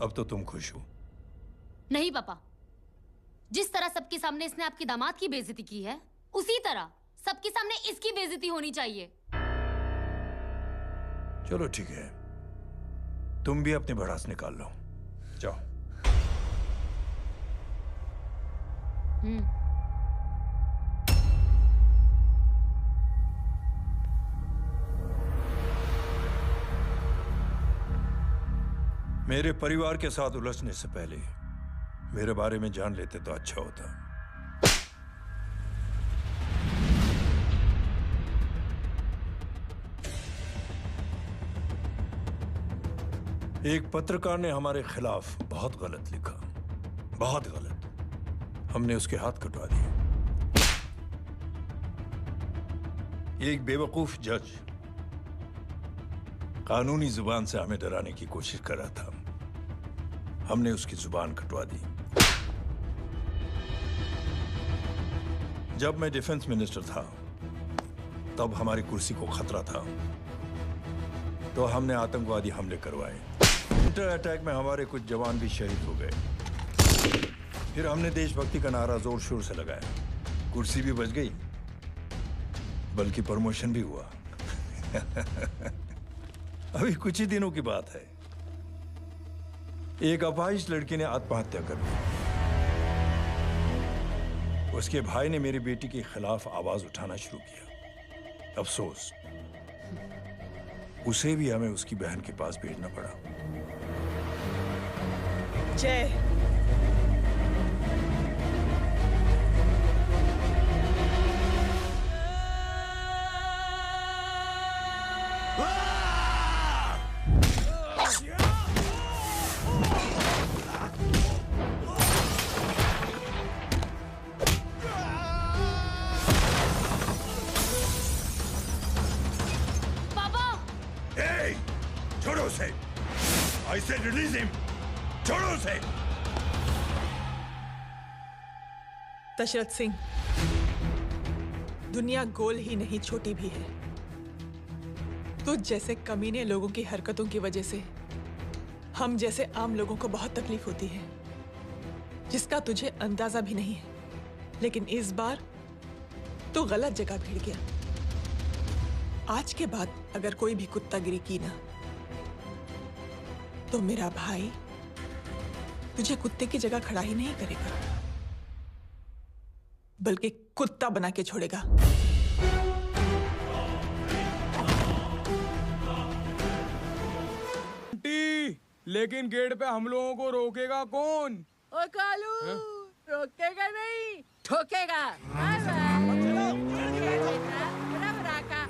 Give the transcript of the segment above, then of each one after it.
अब तो तुम खुश हो? नहीं पापा, जिस तरह सबके सामने इसने आपकी दामाद की बेइज्जती की है, उसी तरह सबके सामने इसकी बेइज्जती होनी चाहिए। चलो ठीक है, तुम भी अपनी भड़ास निकाल लो, जाओ। मेरे परिवार के साथ उलझने से पहले मेरे बारे में जान लेते तो अच्छा होता। एक पत्रकार ने हमारे खिलाफ बहुत गलत लिखा, बहुत गलत। हमने उसके हाथ कटवा दिए। एक बेवकूफ जज कानूनी जुबान से हमें डराने की कोशिश कर रहा था। हमने उसकी जुबान कटवा दी। जब मैं डिफेंस मिनिस्टर था तब हमारी कुर्सी को खतरा था, तो हमने आतंकवादी हमले करवाए। इंटर अटैक में हमारे कुछ जवान भी शहीद हो गए। फिर हमने देशभक्ति का नारा जोर शोर से लगाया। कुर्सी भी बच गई, बल्कि प्रमोशन भी हुआ। अभी कुछ ही दिनों की बात है, एक अपाहिज लड़की ने आत्महत्या कर ली। उसके भाई ने मेरी बेटी के खिलाफ आवाज उठाना शुरू किया। अफसोस, उसे भी हमें उसकी बहन के पास भेजना पड़ा। जय, I said release him. छोड़ो उसे। दशरथ सिंह, दुनिया गोल ही नहीं छोटी भी है। तुझ जैसे कमीने लोगों की हरकतों की वजह से हम जैसे आम लोगों को बहुत तकलीफ होती है, जिसका तुझे अंदाजा भी नहीं है। लेकिन इस बार तू गलत जगह भिड़ गया। आज के बाद अगर कोई भी कुत्तागिरी की ना, तो मेरा भाई तुझे कुत्ते की जगह खड़ा ही नहीं करेगा, बल्कि कुत्ता बना के छोड़ेगा। लेकिन गेट पे हम लोगों को रोकेगा कौन? ओ कालू, रोकेगा नहीं, ठोकेगा।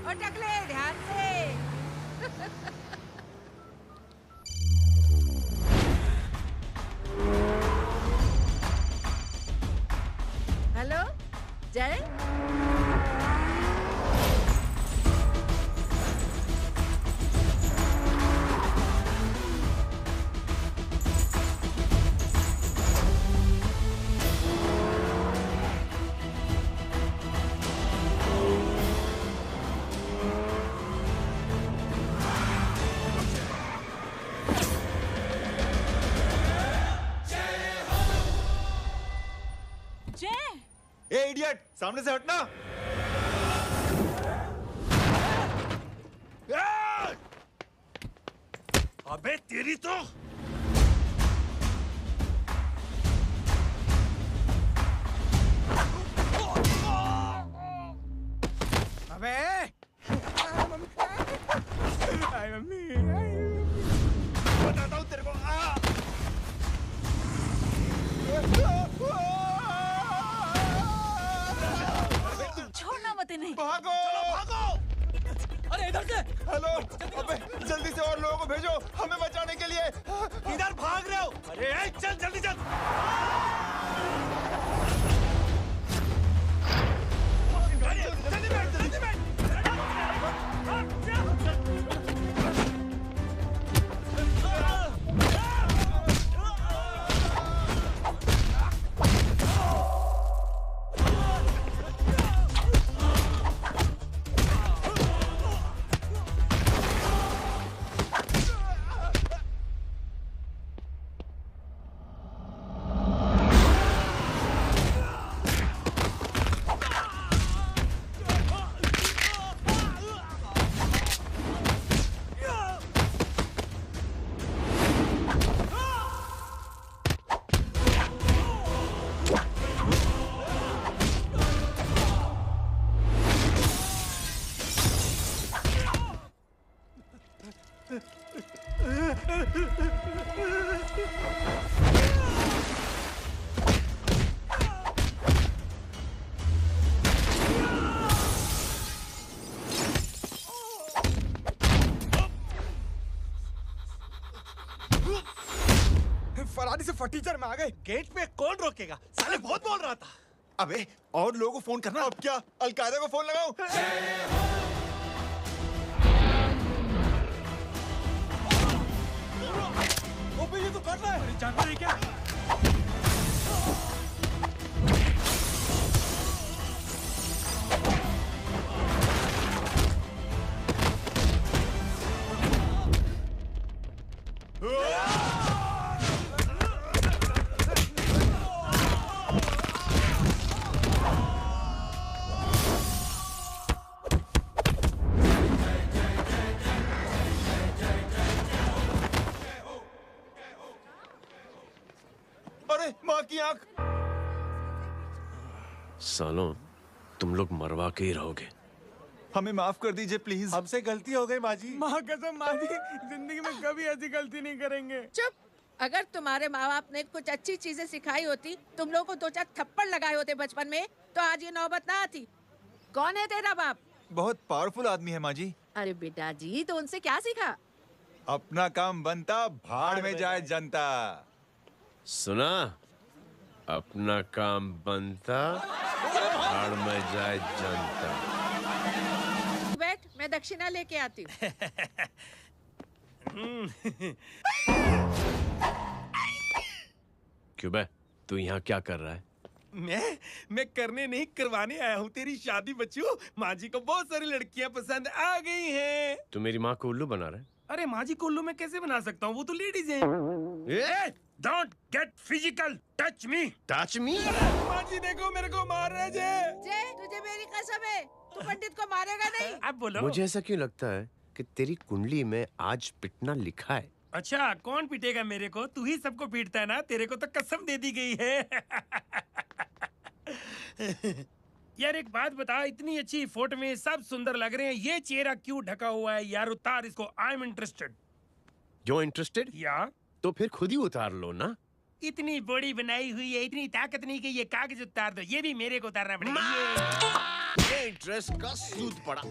और टकले ध्यान से। हेलो जय, इडियट, सामने से हटना। अबे तेरी तो। अबे मम्मी, बताता हूँ तेरे को। छोड़ना मत नहीं। भागो, चलो भागो। अरे इधर से। हेलो, अबे जल्दी से और लोगों को भेजो हमें बचाने के लिए। इधर भाग रहे हो? अरे चल जल्दी चल। फरारी से फटीचर में आ गए। गेट पे कौन रोकेगा? साले बहुत बोल रहा था। अबे और लोगों को फोन करना। अब क्या अलकायदा को फोन लगाऊं? ओबे ये तो कर रहा है। जानवर है क्या? माँ की आंख। सालों तुम लोग मरवा के ही रहोगे। हमें माफ कर दीजिए प्लीज। हमसे गलती हो गई माँ जी। माँ कसम माँ जी, जिंदगी में कभी ऐसी गलती नहीं करेंगे। चुप। अगर तुम्हारे माँ बाप ने कुछ अच्छी चीजें सिखाई होती, तुम लोगों को 2-4 थप्पड़ लगाए होते बचपन में, तो आज ये नौबत ना आती। कौन है तेरा बाप? बहुत पावरफुल आदमी है माँ जी। अरे बेटा जी, तो उनसे क्या सीखा? अपना काम बनता, भाड़ में जाए जनता। सुना? अपना काम बनता, भाड़ में जाए जनता। बैठ, मैं दक्षिणा लेके आती हूँ। क्यों बे, तू यहाँ क्या कर रहा है? मैं करने नहीं करवाने आया हूँ तेरी शादी बच्चू। माँ जी को बहुत सारी लड़कियाँ पसंद आ गई हैं। तू मेरी माँ को उल्लू बना रहा है? अरे माँ जी को उल्लू मैं कैसे बना सकता हूँ? वो तो लेडीज हैं। Don't get physical. Touch me. Touch me? माँ जी देखो मेरे को मार रहे जय। जय, तुझे मेरी कसम है, तू पंडित को मारेगा नहीं। अब बोलो। मुझे ऐसा क्यों लगता है कि तेरी कुंडली में आज पिटना लिखा है? अच्छा, कौन पीटेगा मेरे को? तू ही सबको पीटता है ना। तेरे को तो कसम दे दी गई है। यार एक बात बता, इतनी अच्छी फोटो में सब सुंदर लग रहे हैं, ये चेहरा क्यों ढका हुआ है? यार उतार इसको। I am interested. You're interested? या तो फिर खुद ही उतार लो ना। इतनी बॉडी बनाई हुई है, इतनी ताकत नहीं कि ये कागज उतार दो। ये भी मेरे को उतारना पड़ेगा। ये इंटरेस्ट का सूद पड़ा।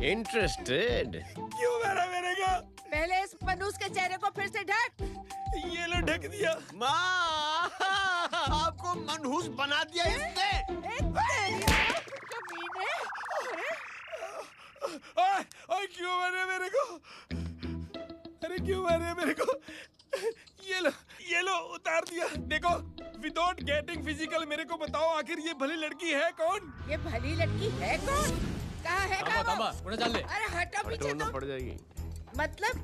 इंटरेस्टेड? क्यों मारा मेरे को? पहले इस मनूस के चेहरे को फिर से ढक। ये लो ढक दिया। माँ, आपको मनहूस बना दिया इसने। ओए क्यों मारे मेरे को? अरे क्यों मारे मेरे को? ये लो उतार दिया। देखो, विदाउट गेटिंग फिजिकल मेरे को बताओ, आखिर ये भली लड़की है कौन? ये भली लड़की है कौन? कहाँ है वो? अरे हटो पीछे तो। पड़ जाएगी। मतलब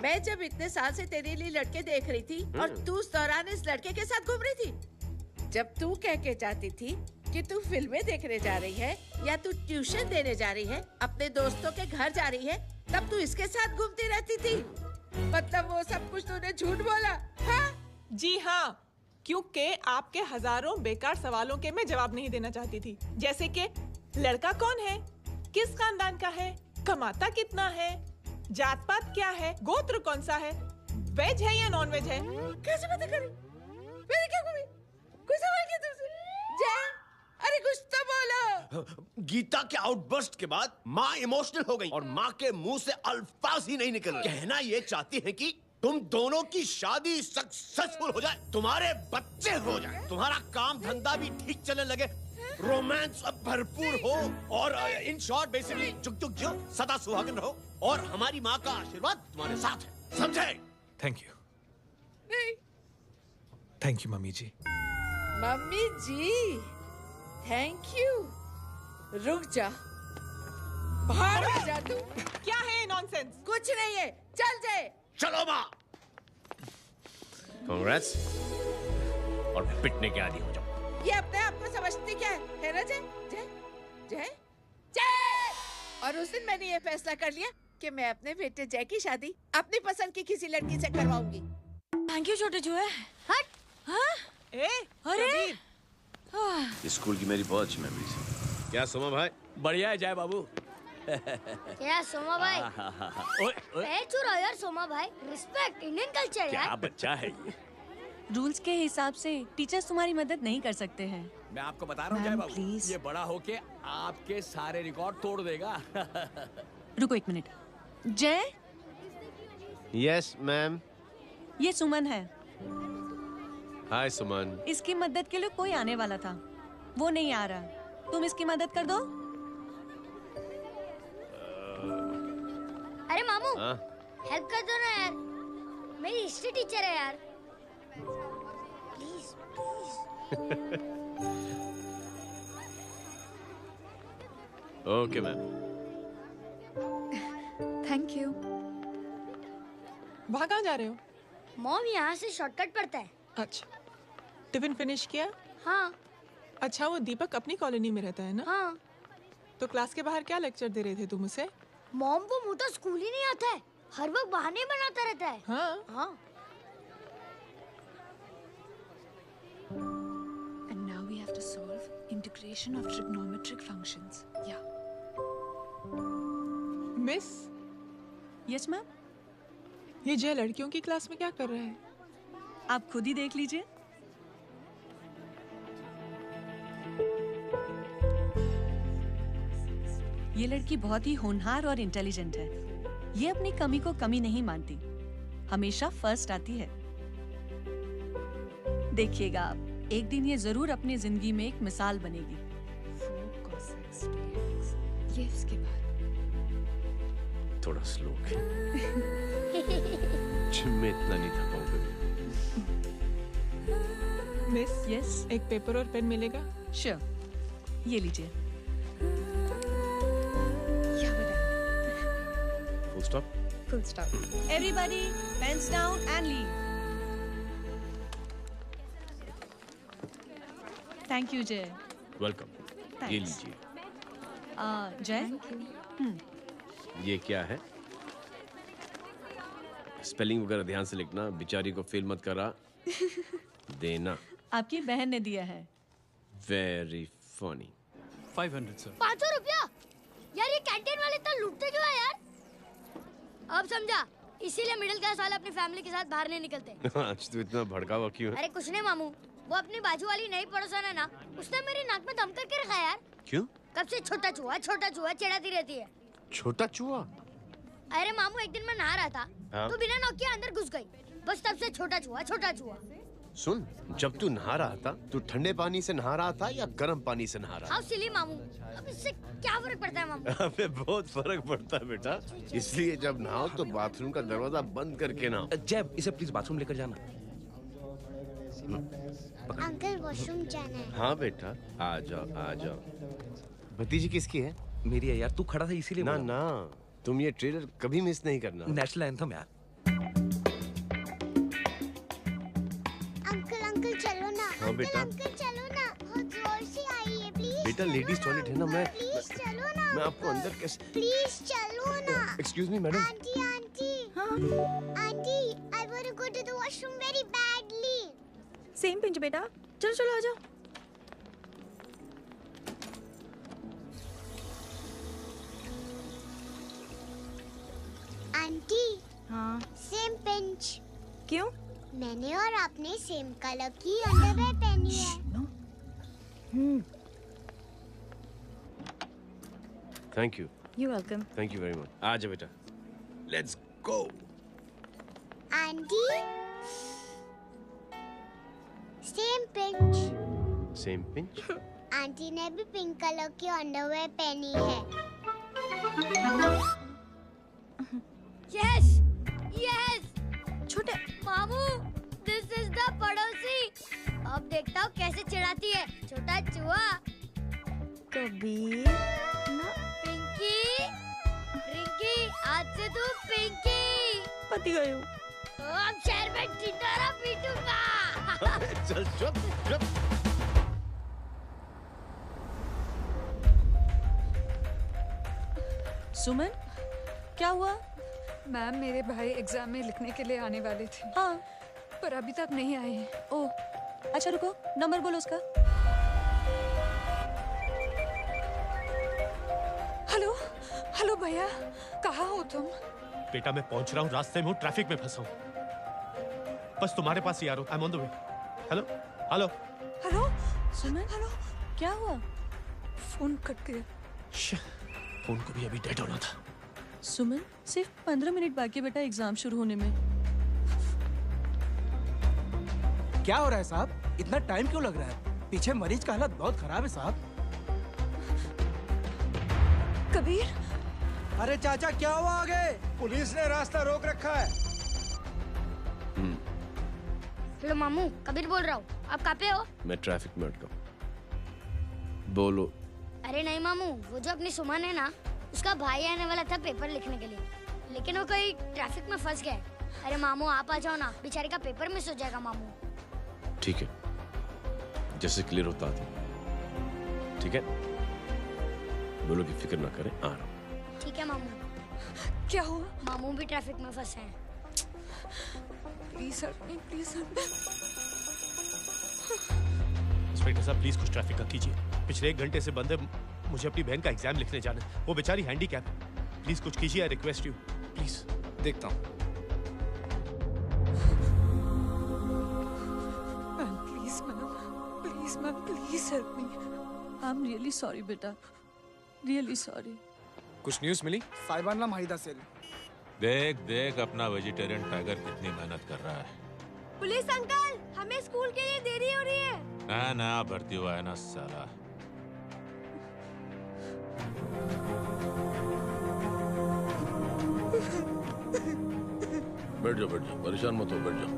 मैं जब इतने साल से तेरे लिए लड़के देख रही थी और तू उस दौरान इस लड़के के साथ घूम रही थी। जब तू कह के जाती थी कि तू फिल्में देखने जा रही है या तू ट्यूशन देने जा रही है, अपने दोस्तों के घर जा रही है, तब तू इसके साथ घूमती रहती थी। मतलब वो सब कुछ तूने झूठ बोला? हाँ? जी हाँ, क्योंकि आपके हजारों बेकार सवालों के मैं जवाब नहीं देना चाहती थी। जैसे कि लड़का कौन है, किस खानदान का है, कमाता कितना है, जात पात क्या है, गोत्र कौन सा है, वेज है या नॉन वेज है। कैसे पता करी? मैंने क्या करी? कोई सवाल किया तुमसे? जय, अरे कुछ तो बोलो। गीता के आउटबर्स्ट के बाद माँ इमोशनल हो गई और माँ के मुंह से अल्फाज ही नहीं निकल रहे। कहना ये चाहती है कि तुम दोनों की शादी सक्सेसफुल हो जाए, तुम्हारे बच्चे हो जाए, तुम्हारा काम धंधा भी ठीक चलने लगे, रोमांस अब भरपूर हो और इन शॉर्ट बेसिकली जुग जुग जो सदा सुहागन रहो और हमारी माँ का आशीर्वाद तुम्हारे साथ है। समझे? Thank you. नहीं। Thank you mummy ji. Mummy ji, thank you. रुक जा, बाहर आ जा तू। क्या है नॉनसेंस? कुछ नहीं है, चल जाए। चलो माँ। कांग्रेस और पिटने के आदी हो जाओ। ये अपने आप को समझती क्या है ना जय? जय जय जय। और उस दिन मैंने ये फैसला कर लिया कि मैं अपने बेटे जय की शादी अपनी पसंद की किसी लड़की से करवाऊंगी। थैंक यू छोटे जो है। हट। हाँ? ए, अरे स्कूल की मेरी बहुत अच्छी मेमोरीज है। क्या सुमा भाई? बढ़िया है जय बाबू। क्या सोमा भाई? पैर छू रहा हो यार सोमा भाई। रिस्पेक्ट, इंडियन कल्चर क्या यार। बच्चा है ये? रूल्स के हिसाब से टीचर्स तुम्हारी मदद नहीं कर सकते हैं। मैं आपको बता रहा हूँ जय बाबू, ये बड़ा होके आपके सारे रिकॉर्ड तोड़ देगा। रुको एक मिनट। जय, यस मैम। ये सुमन है। हाय सुमन। इसकी मदद के लिए कोई आने वाला था, वो नहीं आ रहा। तुम इसकी मदद कर दो। अरे मामू, हाँ? हेल्प कर दो ना यार। मेरी हिस्ट्री टीचर है यार। Please please. Okay ma'am. Thank you. वहाँ कहाँ जा रहे हो? मॉम यहाँ से शॉर्टकट पड़ता है। अच्छा, टिफिन फिनिश किया? हाँ। अच्छा, वो दीपक अपनी कॉलोनी में रहता है ना? हाँ। तो क्लास के बाहर क्या लेक्चर दे रहे थे तुम उसे? मॉम को मुंह तो स्कूल ही नहीं आता है, हर वक्त बहाने बनाता रहता है। हाँ। हाँ। And now we have to solve integration of trigonometric functions. Yeah. Miss. Yes ma'am. ये जय लड़कियों की क्लास में क्या कर रहा है? आप खुद ही देख लीजिए। ये लड़की बहुत ही होनहार और इंटेलिजेंट है। ये अपनी कमी को कमी नहीं मानती, हमेशा फर्स्ट आती है। देखिएगा आप, एक दिन ये जरूर अपनी जिंदगी में एक मिसाल बनेगी। 4 cos x dx. ये इसके बाद। थोड़ा स्लो जिम में इतना नहीं था पाऊंगा। मिस, यस, एक पेपर और पेन मिलेगा? श्योर, ये लीजिए। Full stop. Full stop. Everybody, pens down and leave. Thank you, Jay. Welcome. ये लीजिए। जय, ये क्या है? स्पेलिंग वगैरह ध्यान से लिखना, बेचारी को फेल मत करा देना। आपकी बहन ने दिया है। Very funny. 500 सर। 500 रुपया? यार ये कैंटीन वाले इतना लूटते क्यों है यार? अब समझा, इसीलिए मिडिल क्लास वाले अपनी फैमिली के साथ बाहर नहीं निकलते। आज तो इतना भड़का हुआ क्यों है? अरे कुछ नहीं मामू, वो अपनी बाजू वाली नई पड़ोसन है ना, उसने मेरी नाक में दम करके रखा है यार। क्यों? कब से छोटा चूहा चिढ़ाती रहती है। छोटा चूहा? अरे मामू, एक दिन मैं नहा रहा था, हाँ? तो बिना नॉक के अंदर घुस गई। बस तब से छोटा चूहा। सुन, जब तू नहा रहा था, तू ठंडे पानी से नहा रहा था या गर्म पानी से नहा रहा हाउ सिली मामू, अब इससे क्या फर्क पड़ता है मामू? था? अबे बहुत फर्क पड़ता है बेटा, इसलिए जब नहाओ तो बाथरूम का दरवाजा बंद करके नहाओ। जय, इसे प्लीज बाथरूम लेकर जाना। अंकल वॉशरूम जाना है। हाँ बेटा, आ जाओ। भतीजी किसकी है? मेरी है यार, तू खड़ा था इसीलिए ना बोला। ना, तुम ये ट्रेलर कभी मिस नहीं करना। नेशनल एंथम यार। अंकल चलो ना। हाँ बेटा। अंकल चलो ना, बहुत जोर से आई है, प्लीज। बेटा लेडीज टॉयलेट है ना, प्लीज चलो ना। मैं आपको अंदर कैसे? प्लीज चलो ना। Excuse me madam. Aunty I want to go to the washroom very badly. Same pinch बेटा, चलो आ जाओ। आंटी। हाँ। Same pinch. क्यों? मैंने और आपने सेम कलर की अंडरवेयर पहनी है। Thank you. You're welcome. Thank you very much. आ जा बेटा, let's go. Aunty same pinch. Same pinch? Aunty ने भी पिंक कलर की अंडरवेयर पहनी है। यस छोटे मामू, दिस इज द पड़ोसी। अब देखता हूँ कैसे चिढ़ाती है छोटा चूहा। कबीर ना। पिंकी, रिंकी, आज से तू पिंकी। पति गई हूँ। अब शहर में टिटोरा पीटूंगा। चल चुप। सुमन, क्या हुआ? मैम, मेरे भाई एग्जाम में लिखने के लिए आने वाले थे। हाँ, पर अभी तक नहीं आए हैं। ओह, अच्छा रुको, नंबर बोलो उसका। हेलो हेलो भैया, कहाँ हो तुम? बेटा मैं पहुंच रहा हूँ, रास्ते में हूँ, ट्रैफिक में फंसा हूँ। बस तुम्हारे पास ही आ रहा हूँ। I am on the way. Hello hello hello Suman, hello, क्या हुआ? फोन कट गया। फोन को भी अभी डेड होना था। सुमन, सिर्फ 15 मिनट बाकी है बेटा एग्जाम शुरू होने में। क्या हो रहा है साहब? इतना टाइम क्यों लग रहा है? पीछे मरीज का हालत बहुत खराब है साहब। कबीर, अरे चाचा क्या हुआ आगे? पुलिस ने रास्ता रोक रखा है। हेलो मामू, कबीर बोल रहा हूँ। आप कहाँ पे हो? मैं ट्रैफिक में अटका हूं। बोलो। अरे नहीं मामू, वो जो अपनी सुमन है ना, उसका भाई आने वाला था पेपर लिखने के लिए, लेकिन वो कहीं ट्रैफिक में फंस गया। अरे मामू आप आ जाओ ना, बेचारे का पेपर मिस हो जाएगा मामू। ठीक है, जैसे क्लियर होता था। ठीक है, बोलो कि फिक्र ना करें, आ रहा हूँ। ठीक है मामू। क्या हुआ? मामू भी ट्रैफिक में फंसे हैं। Please help me, please help me. Inspector साहब प्लीज कुछ ट्रैफिक का कीजिए। पिछले 1 घंटे से बंद है, मुझे अपनी बहन का एग्जाम लिखने जाना है। वो बेचारी हैंडीकैप है। प्लीज कुछ कीजिए, आई रिक्वेस्ट यू प्लीज। देखता हूँ। Please, ma'am, please help me. I'm really sorry बेटा, really sorry. कुछ न्यूज़ मिली? साहिबान माहिदा सेल। देख अपना वेजिटेरियन टाइगर कितनी मेहनत कर रहा है। पुलिस अंकल, हमें स्कूल के लिए देरी हो रही है। ना भर्ती हुआ है ना साला। बैठ जाओ, परेशान मत हो, बैठ जाओ,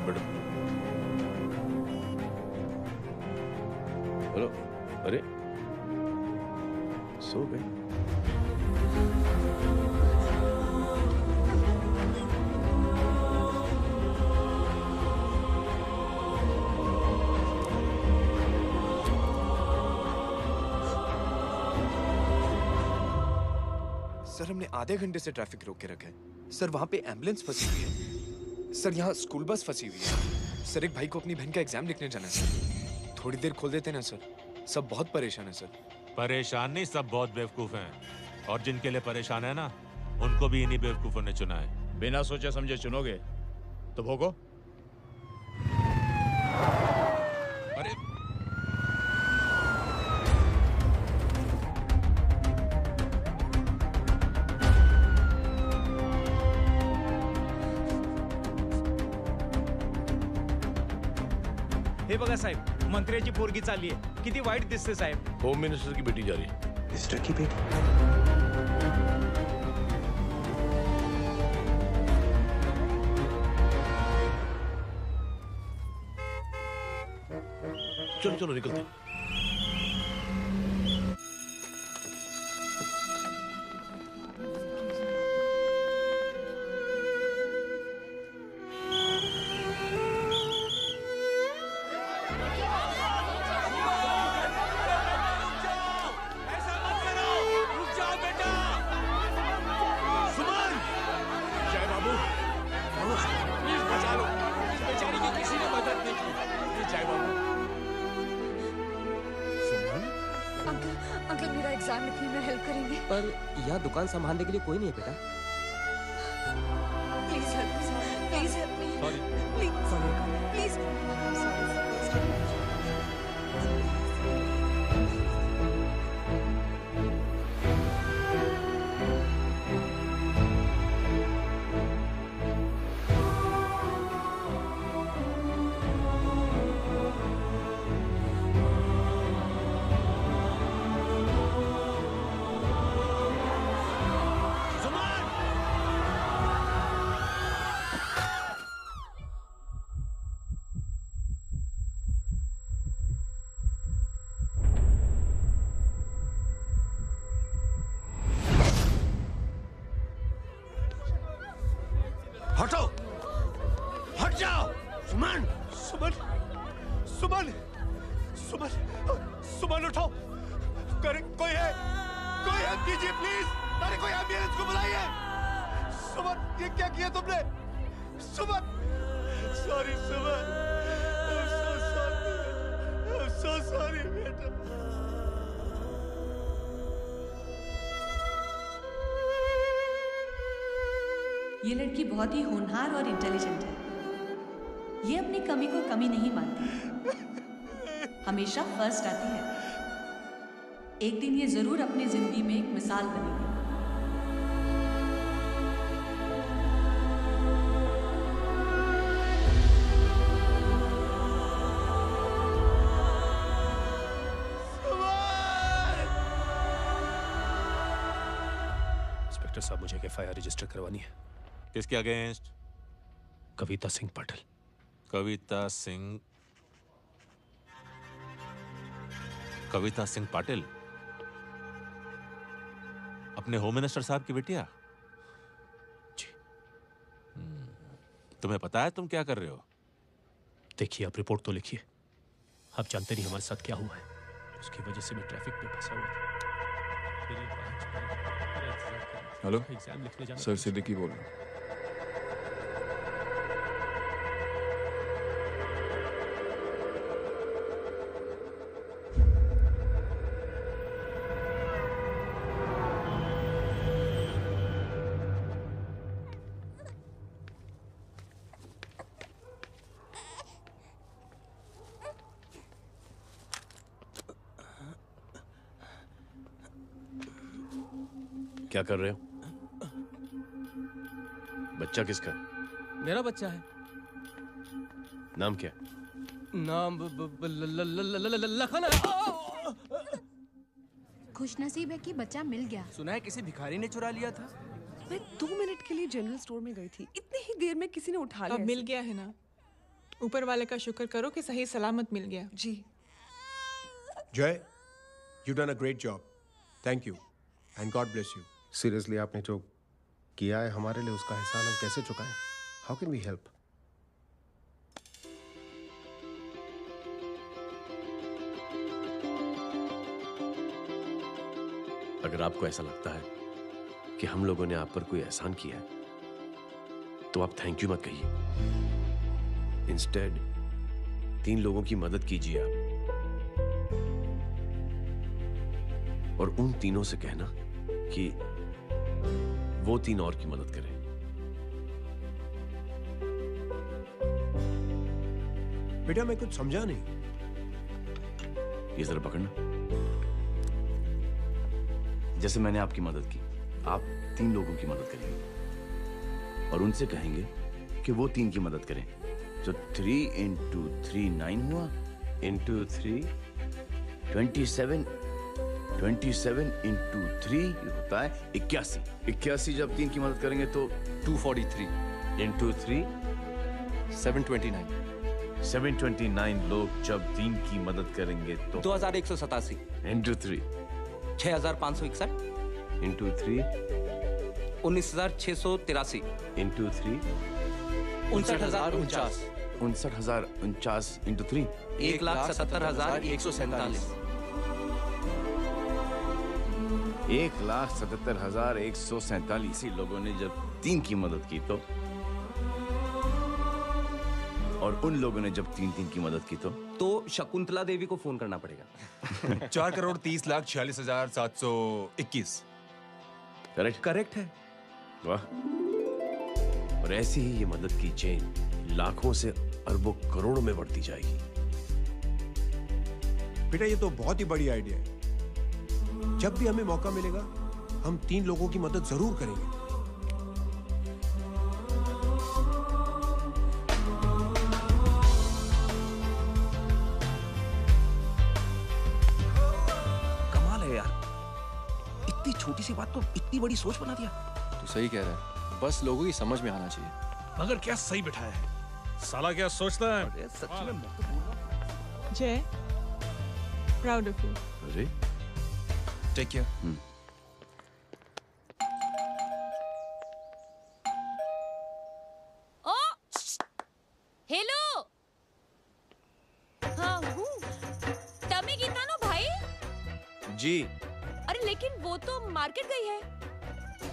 बैठो। हेलो, अरे सो गए? सर हमने आधे घंटे से ट्रैफिक रोक के रखा है। सर वहाँ पे एम्बुलेंस फंसी हुई है। सर यहाँ स्कूल बस फंसी हुई है। सर एक भाई को अपनी बहन का एग्जाम लिखने जाना है सर। थोड़ी देर खोल देते ना सर। सब बहुत परेशान है सर। परेशान नहीं, सब बहुत बेवकूफ हैं। और जिनके लिए परेशान है ना, उनको भी इन्हीं बेवकूफों ने चुना है। बिना सोचे समझे चुनोगे तो भोगो। अरे हे बघा साहेब, मंत्र्याची पोरगी चालली आहे। किती वाईट दिसते साहेब। होम मिनिस्टर की बेटी जा रही है। मिनिस्टर की बेटी? चलो निकलते हैं। अंकल मेरा एग्जाम लिखने में हेल्प करेंगे? पर यहाँ दुकान संभालने के लिए कोई नहीं है बेटा। Please help me, please help me, please हटो, हट जाओ। सुमन, सुमन उठो। कोई है? कोई हेल्प कीजिए प्लीज। अरे कोई एम्बुलेंस को बुलाइए। सुमन, ये क्या किया तुमने? Suman, sorry Suman, I'm so sorry बेटा। ये लड़की बहुत ही होनहार और इंटेलिजेंट है। ये अपनी कमी को कमी नहीं मानती, हमेशा फर्स्ट आती है। एक दिन ये जरूर अपनी जिंदगी में एक मिसाल बनेगी। इंस्पेक्टर साहब, मुझे एक एफआईआर रजिस्टर करवानी है। किसके अगेंस्ट? कविता सिंह पाटिल। कविता सिंह पाटिल, अपने होम मिनिस्टर साहब की बेटिया? जी। तुम्हें पता है तुम क्या कर रहे हो? देखिए, आप रिपोर्ट तो लिखिए। आप जानते नहीं हमारे साथ क्या हुआ है। उसकी वजह से मैं ट्रैफिक में फंसा हुआ था। हेलो एग्जाम लिखने जाना। सर, सिद्दीकी बोल रहा हूँ। क्या कर रहे हो? बच्चा किसका? मेरा बच्चा है। नाम क्या? नाम लखन है। खुशनसीब है कि बच्चा मिल गया। सुना है किसी भिखारी ने चुरा लिया था। मैं 2 मिनट के लिए जनरल स्टोर में गई थी, इतनी ही देर में किसी ने उठा लिया। अब मिल गया है ना, ऊपर वाले का शुक्र करो कि सही सलामत मिल गया। जी। जय, you done a great job. Thank you and God bless you. Seriously, आपने जो किया है हमारे लिए, उसका एहसान हम कैसे चुकाएं? How can we help? अगर आपको ऐसा लगता है कि हम लोगों ने आप पर कोई एहसान किया है, तो आप थैंक यू मत कहिए। इंस्टेड 3 लोगों की मदद कीजिए आप, और उन तीनों से कहना कि वो 3 और की मदद करें। बेटा, मैं कुछ समझा नहीं। ये जरा पकड़ना। जैसे मैंने आपकी मदद की, आप 3 लोगों की मदद करेंगे और उनसे कहेंगे कि वो 3 की मदद करें। तो 3 into 3 9 हुआ, into 3 27 into 3 होता है 81। 81 जब 3 की मदद करेंगे तो 243 into 3 729। 729 लोग जब 3 की मदद करेंगे तो 2187 into 3 6561 into 3 19683 into 3 59049 59049 into 3 1,77,147 1,77,147 लोगों ने जब 3 की मदद की तो, और उन लोगों ने जब 3 की मदद की तो शकुंतला देवी को फोन करना पड़ेगा। 4,30,46,721। करेक्ट है। वाह। और ऐसी ही ये मदद की चेन लाखों से अरबों करोड़ों में बढ़ती जाएगी। बेटा, ये तो बहुत ही बड़ी आइडिया है। जब भी हमें मौका मिलेगा, हम 3 लोगों की मदद जरूर करेंगे। कमाल है यार, इतनी छोटी सी बात को इतनी बड़ी सोच बना दिया। तू सही कह रहा है, बस लोगों की समझ में आना चाहिए। मगर क्या सही बिठाया है, साला क्या सोचता है? सच में जय, प्राउड ऑफ यू। अरे टेक केयर। ओ, हेलो। हाँ हूँ। टमी गीता नो भाई। जी। अरे लेकिन वो तो मार्केट गई है।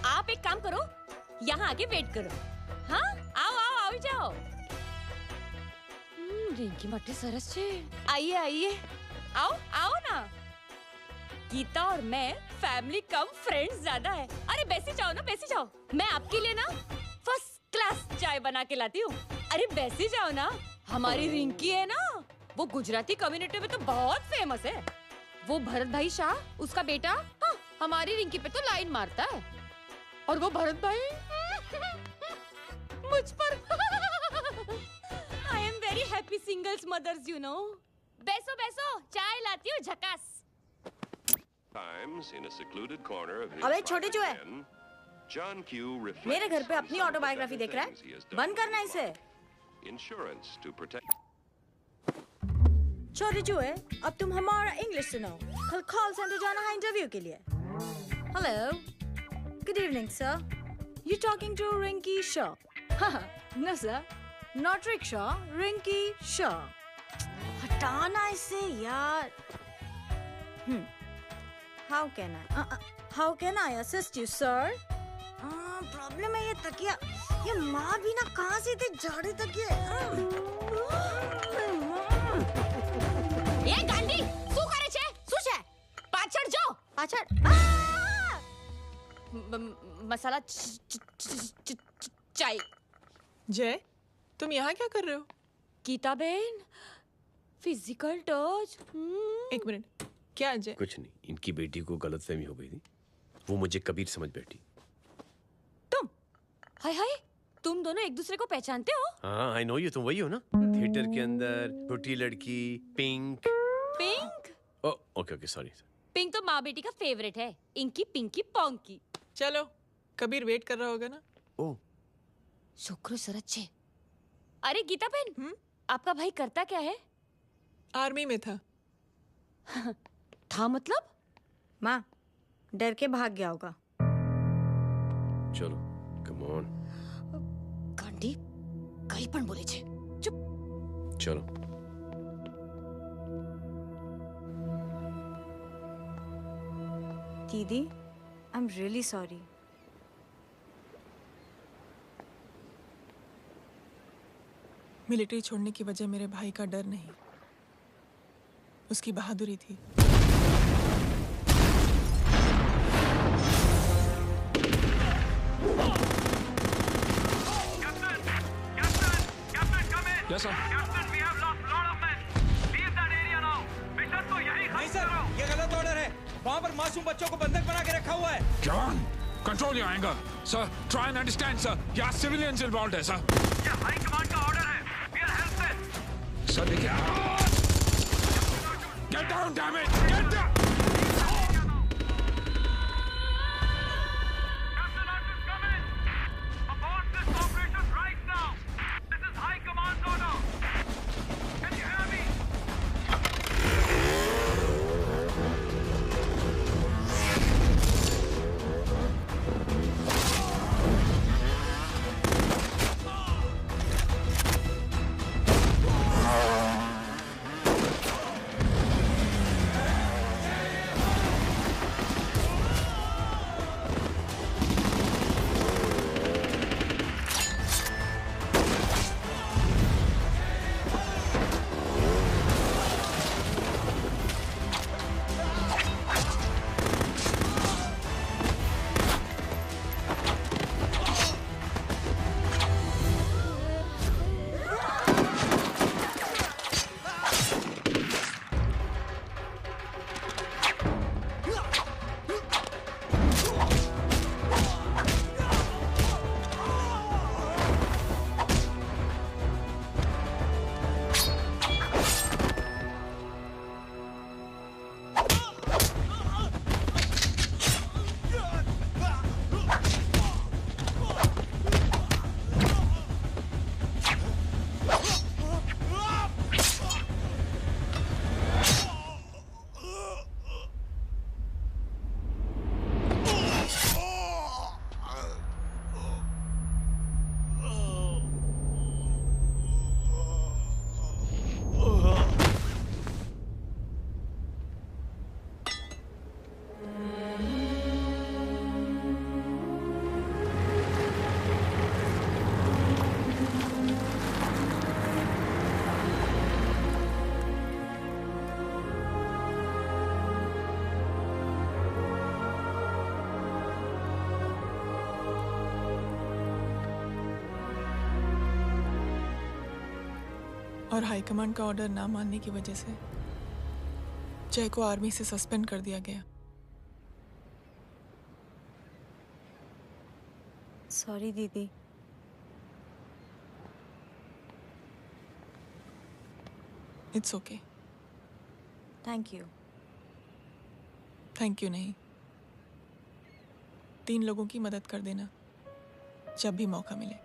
आप एक काम करो, यहाँ आके वेट करो। हाँ, आओ आओ आओ जाओ। रिंकी मट्टी सरस छे। आइए आइए, आओ आओ ना। गीता और मैं फैमिली कम फ्रेंड्स ज्यादा है। अरे बैसी जाओ ना, बैसी जाओ। मैं आपके लिए ना फर्स्ट बना के लाती हूँ। अरे बैसी जाओ ना, हमारी रिंकी है ना, वो गुजराती कम्युनिटी में तो बहुत फेमस है। वो भरत भाई शाह, उसका बेटा, हाँ, हमारी रिंकी पे तो लाइन मारता है। और वो भरत भाई मुझ पर I am very happy singles mothers you know. बैसो बैसो, चाय लाती हूँ झकास। अबे छोटे चूहे, मेरे घर पे अपनी ऑटोबायोग्राफी देख रहा है? बंद करना इसे। छोटे चूहे, अब तुम हमारा इंग्लिश सुनो। कल कॉल सेंटर जाना है इंटरव्यू के लिए। Hello, good evening sir, you talking to Rinki Shaw? No sir, not rickshaw, Rinki Shaw. हटाना इसे यार। How can I assist you, sir? Problem है ये तकिया, ये माँ भी ना कहाँ से इतने जाड़े तकिए। ये गांधी, શું કરે છે? શું છે? પાછળ જો, પાછળ। मसाला चाय। जय, तुम यहाँ क्या कर रहे हो? गीता बहन, फिजिकल टच। एक मिनट, क्या जय? कुछ नहीं, इनकी बेटी को गलतफहमी हो गई थी, वो मुझे कबीर समझ बैठी। हाय हाय, तुम दोनों एक दूसरे को पहचानते हो? हाँ, आई नो यू, तुम वही हो ना, थिएटर के अंदर छोटी लड़की pink. Pink? Okay okay, sorry. Pink तो माँ बेटी का फेवरेट है, इंकी पिंकी पोंकी। चलो, कबीर वेट कर रहा होगा ना? ओह, शुक्र सरच्चे। अरे गीता बहन, आपका भाई करता क्या है? आर्मी में था। था मतलब? माँ, डर के भाग गया होगा। चलो, कम ऑन। गांडी, कहीं पण बोले छे। चुप। चलो। दीदी, I am really sorry. Military छोड़ने की वजह मेरे भाई का डर नहीं, उसकी बहादुरी थी। Yes, sir. नहीं सर, ये गलत ऑर्डर है। वहाँ पर मासूम बच्चों को बंधक बना के रखा हुआ है। John, control your anger. Sir, try and understand, sir. यहाँ civilians involved है, sir. ये हाई कमांड का ऑर्डर है। We are helpless. Sir, देखिए। Get down, damn it! Get down! और हाईकमांड का ऑर्डर ना मानने की वजह से जय को आर्मी से सस्पेंड कर दिया गया। सॉरी दीदी। It's okay. Thank you. Thank you नहीं, 3 लोगों की मदद कर देना जब भी मौका मिले।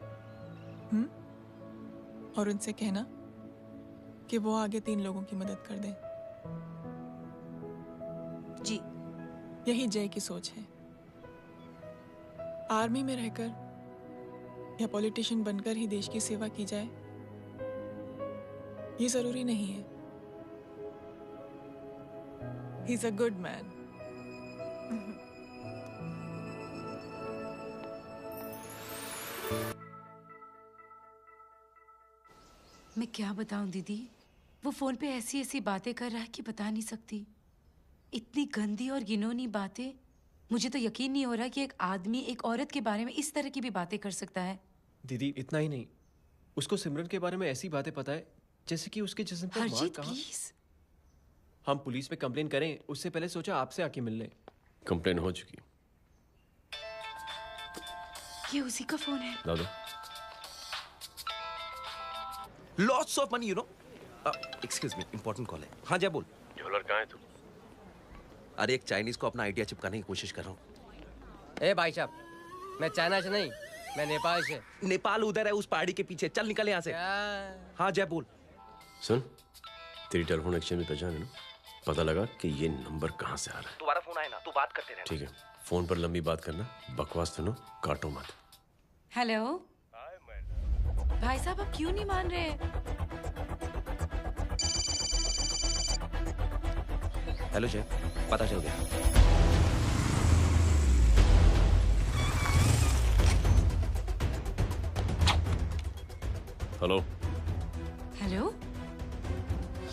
और उनसे कहना कि वो आगे 3 लोगों की मदद कर दें। जी। यही जय की सोच है। आर्मी में रहकर या पॉलिटिशियन बनकर ही देश की सेवा की जाए, ये जरूरी नहीं है। He is a good man. मैं क्या बताऊं दीदी, वो फोन पे ऐसी ऐसी बातें कर रहा है कि बता नहीं सकती। इतनी गंदी और घिनौनी बातें। मुझे तो यकीन नहीं हो रहा कि एक आदमी एक औरत के बारे में इस तरह की भी बातें कर सकता है। दीदी इतना ही नहीं, उसको सिमरन के बारे में ऐसी बातें पता है जैसे कि उसके जिस्म पर मार हरजीत कहाँ। प्लीज। हम पुलिस में कंप्लेन करें उससे पहले सोचा आपसे आके मिल लें। कंप्लेन हो चुकी। ये उसी का फोन है। दादा lots of money you know. Excuse me, important call है। हाँ जय बोल। ज्वेलर कहाँ है तू? अरे एक चाइनीज को अपना आइडिया चिपकाने की कोशिश कर रहा हूँ। ए भाई साहब, मैं चाइना से नहीं, मैं नेपाल से। नेपाल उधर है उस पहाड़ी के पीछे, चल निकल यहाँ से। हाँ जय बोल। सुन, तेरी टेलीफोन एक्सचेंज में पहचान है ना? पता लगा कि ये नंबर कहाँ से आ रहा है। तुम्हारा फोन आए ना, तू बात करते रहे। ठीक है, फोन पर लंबी बात करना, बकवास सुनो, काटो मत। हेलो भाई साहब, आप क्यों नहीं मान रहे? हेलो जय, पता चल गया। हेलो हेलो,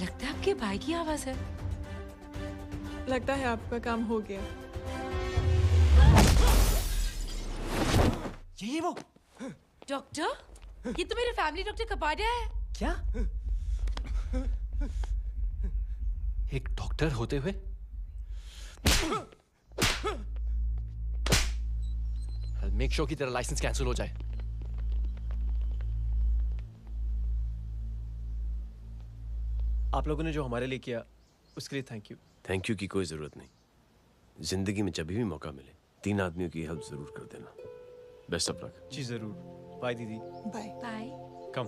लगता है आपके भाई की आवाज है। लगता है आपका काम हो गया। ये वो डॉक्टर, ये तो मेरे फैमिली डॉक्टर कपाडिया है। क्या? एक डॉक्टर होते हुए मेक श्योर कि तेरा लाइसेंस कैंसिल हो जाए। आप लोगों ने जो हमारे लिए किया उसके लिए थैंक यू। थैंक यू की कोई जरूरत नहीं। जिंदगी में जब भी मौका मिले 3 आदमियों की हेल्प जरूर कर देना। Best of luck. जी जरूर। बाय दीदी। Bye bye. Come.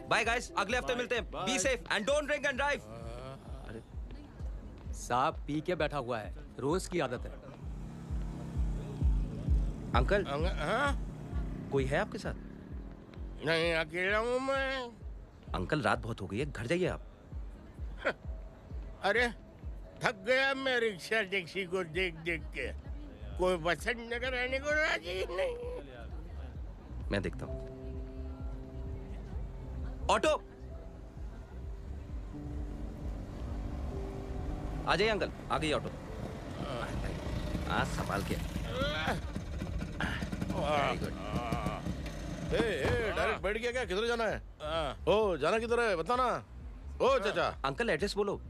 Bye guys, अगले हफ्ते मिलते हैं। Be safe and don't drink and drive. साहब पी के बैठा हुआ है, रोज की आदत है। अंकल हाँ? कोई है आपके साथ? नहीं, अकेला हूँ मैं। अंकल रात बहुत हो गई है, घर जाइए आप। अरे थक गया मैं रिक्शा टैक्सी को देख देख के। कोई वसंत नगर रहने को राजी नहीं। मैं देखता हूँ। ऑटो आ जाइए अंकल, आ गई ऑटो। हाँ संभाल के। Very good. डायरेक्ट बैठ गया क्या? किधर जाना है? ओ जाना किधर है बता ना। ओ चाचा। अंकल एड्रेस बोलो।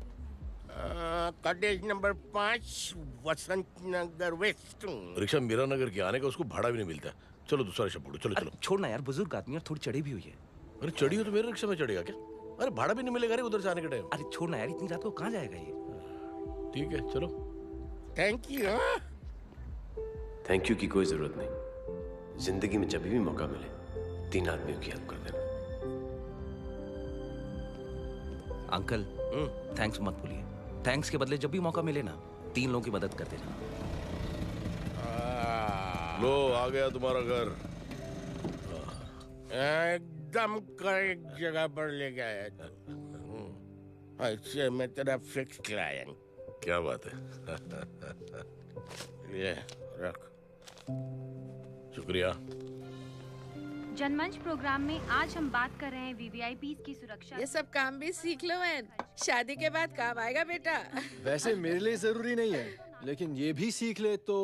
कॉटेज नंबर 5 वसंत नगर वेस्ट। रिक्शा मीरा नगर के आने का उसको भाड़ा भी नहीं मिलता। चलो दूसरा रिक्शा पकड़ो। चलो चलो। छोड़ना यार, बुजुर्ग आदमी और थोड़ी चढ़ी भी हुई है। अरे चढ़ी हो तो मेरे रिक्शा में चढ़ेगा क्या? अरे भाड़ा भी नहीं मिलेगा रे उधर से आने के टाइम। अरे छोड़ना यार, इतनी रात को कहाँ जाएगा ये? ठीक है चलो। Thank you. थैंक यू की कोई जरूरत नहीं। जिंदगी में जब भी मौका मिले 3 आदमियों की हेल्प कर देना। अंकल थैंक्स मत भूलिए। थैंक्स के बदले जब भी मौका मिले ना 3 लोगों की मदद कर देना। लो आ गया तुम्हारा घर। एकदम करेक्ट जगह पर ले गया तू। ऐसे मैं तेरा फिक्स क्लाइंट। क्या बात है। ये रख। शुक्रिया। जनमंच प्रोग्राम में आज हम बात कर रहे हैं वीवीआईपीज़ की सुरक्षा। ये सब काम भी सीख लो एन। शादी के बाद काम आएगा बेटा। वैसे मेरे लिए जरूरी नहीं है, लेकिन ये भी सीख ले तो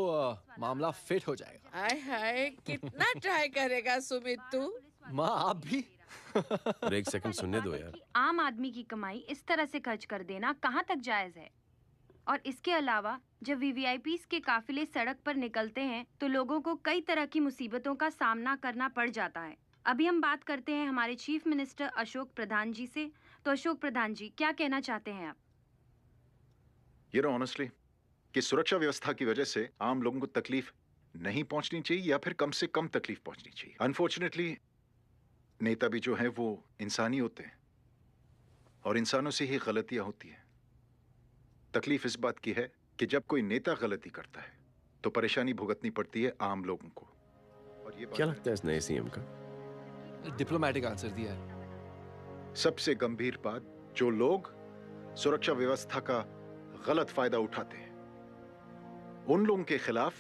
मामला फिट हो जाएगा। हाय हाय, कितना ट्राई करेगा सुमित तू? माँ आप भी। एक सेकंड सुनने दो यार। आम आदमी की कमाई इस तरह से खर्च कर देना कहाँ तक जायज है? और इसके अलावा जब वीवीआईपीज़ के काफिले सड़क पर निकलते हैं तो लोगों को कई तरह की मुसीबतों का सामना करना पड़ जाता है। अभी हम बात करते हैं हमारे चीफ मिनिस्टर अशोक प्रधान जी से। तो अशोक प्रधान जी, क्या कहना चाहते हैं आप? You know honestly कि सुरक्षा व्यवस्था की वजह से आम लोगों को तकलीफ नहीं पहुंचनी चाहिए या फिर कम से कम तकलीफ पहुंचनी चाहिए। अनफॉर्चुनेटली नेता भी जो हैं वो इंसानी होते हैं और इंसानों से ही गलतियां होती हैं। तकलीफ इस बात की है कि जब कोई नेता गलती करता है तो परेशानी भुगतनी पड़ती है आम लोगों को। और ये क्या लगता है इस नए सीएम का? डिप्लोमेटिक आंसर दिया है। सबसे गंभीर बात, जो लोग सुरक्षा व्यवस्था का गलत फायदा उठाते हैं उन लोगों के खिलाफ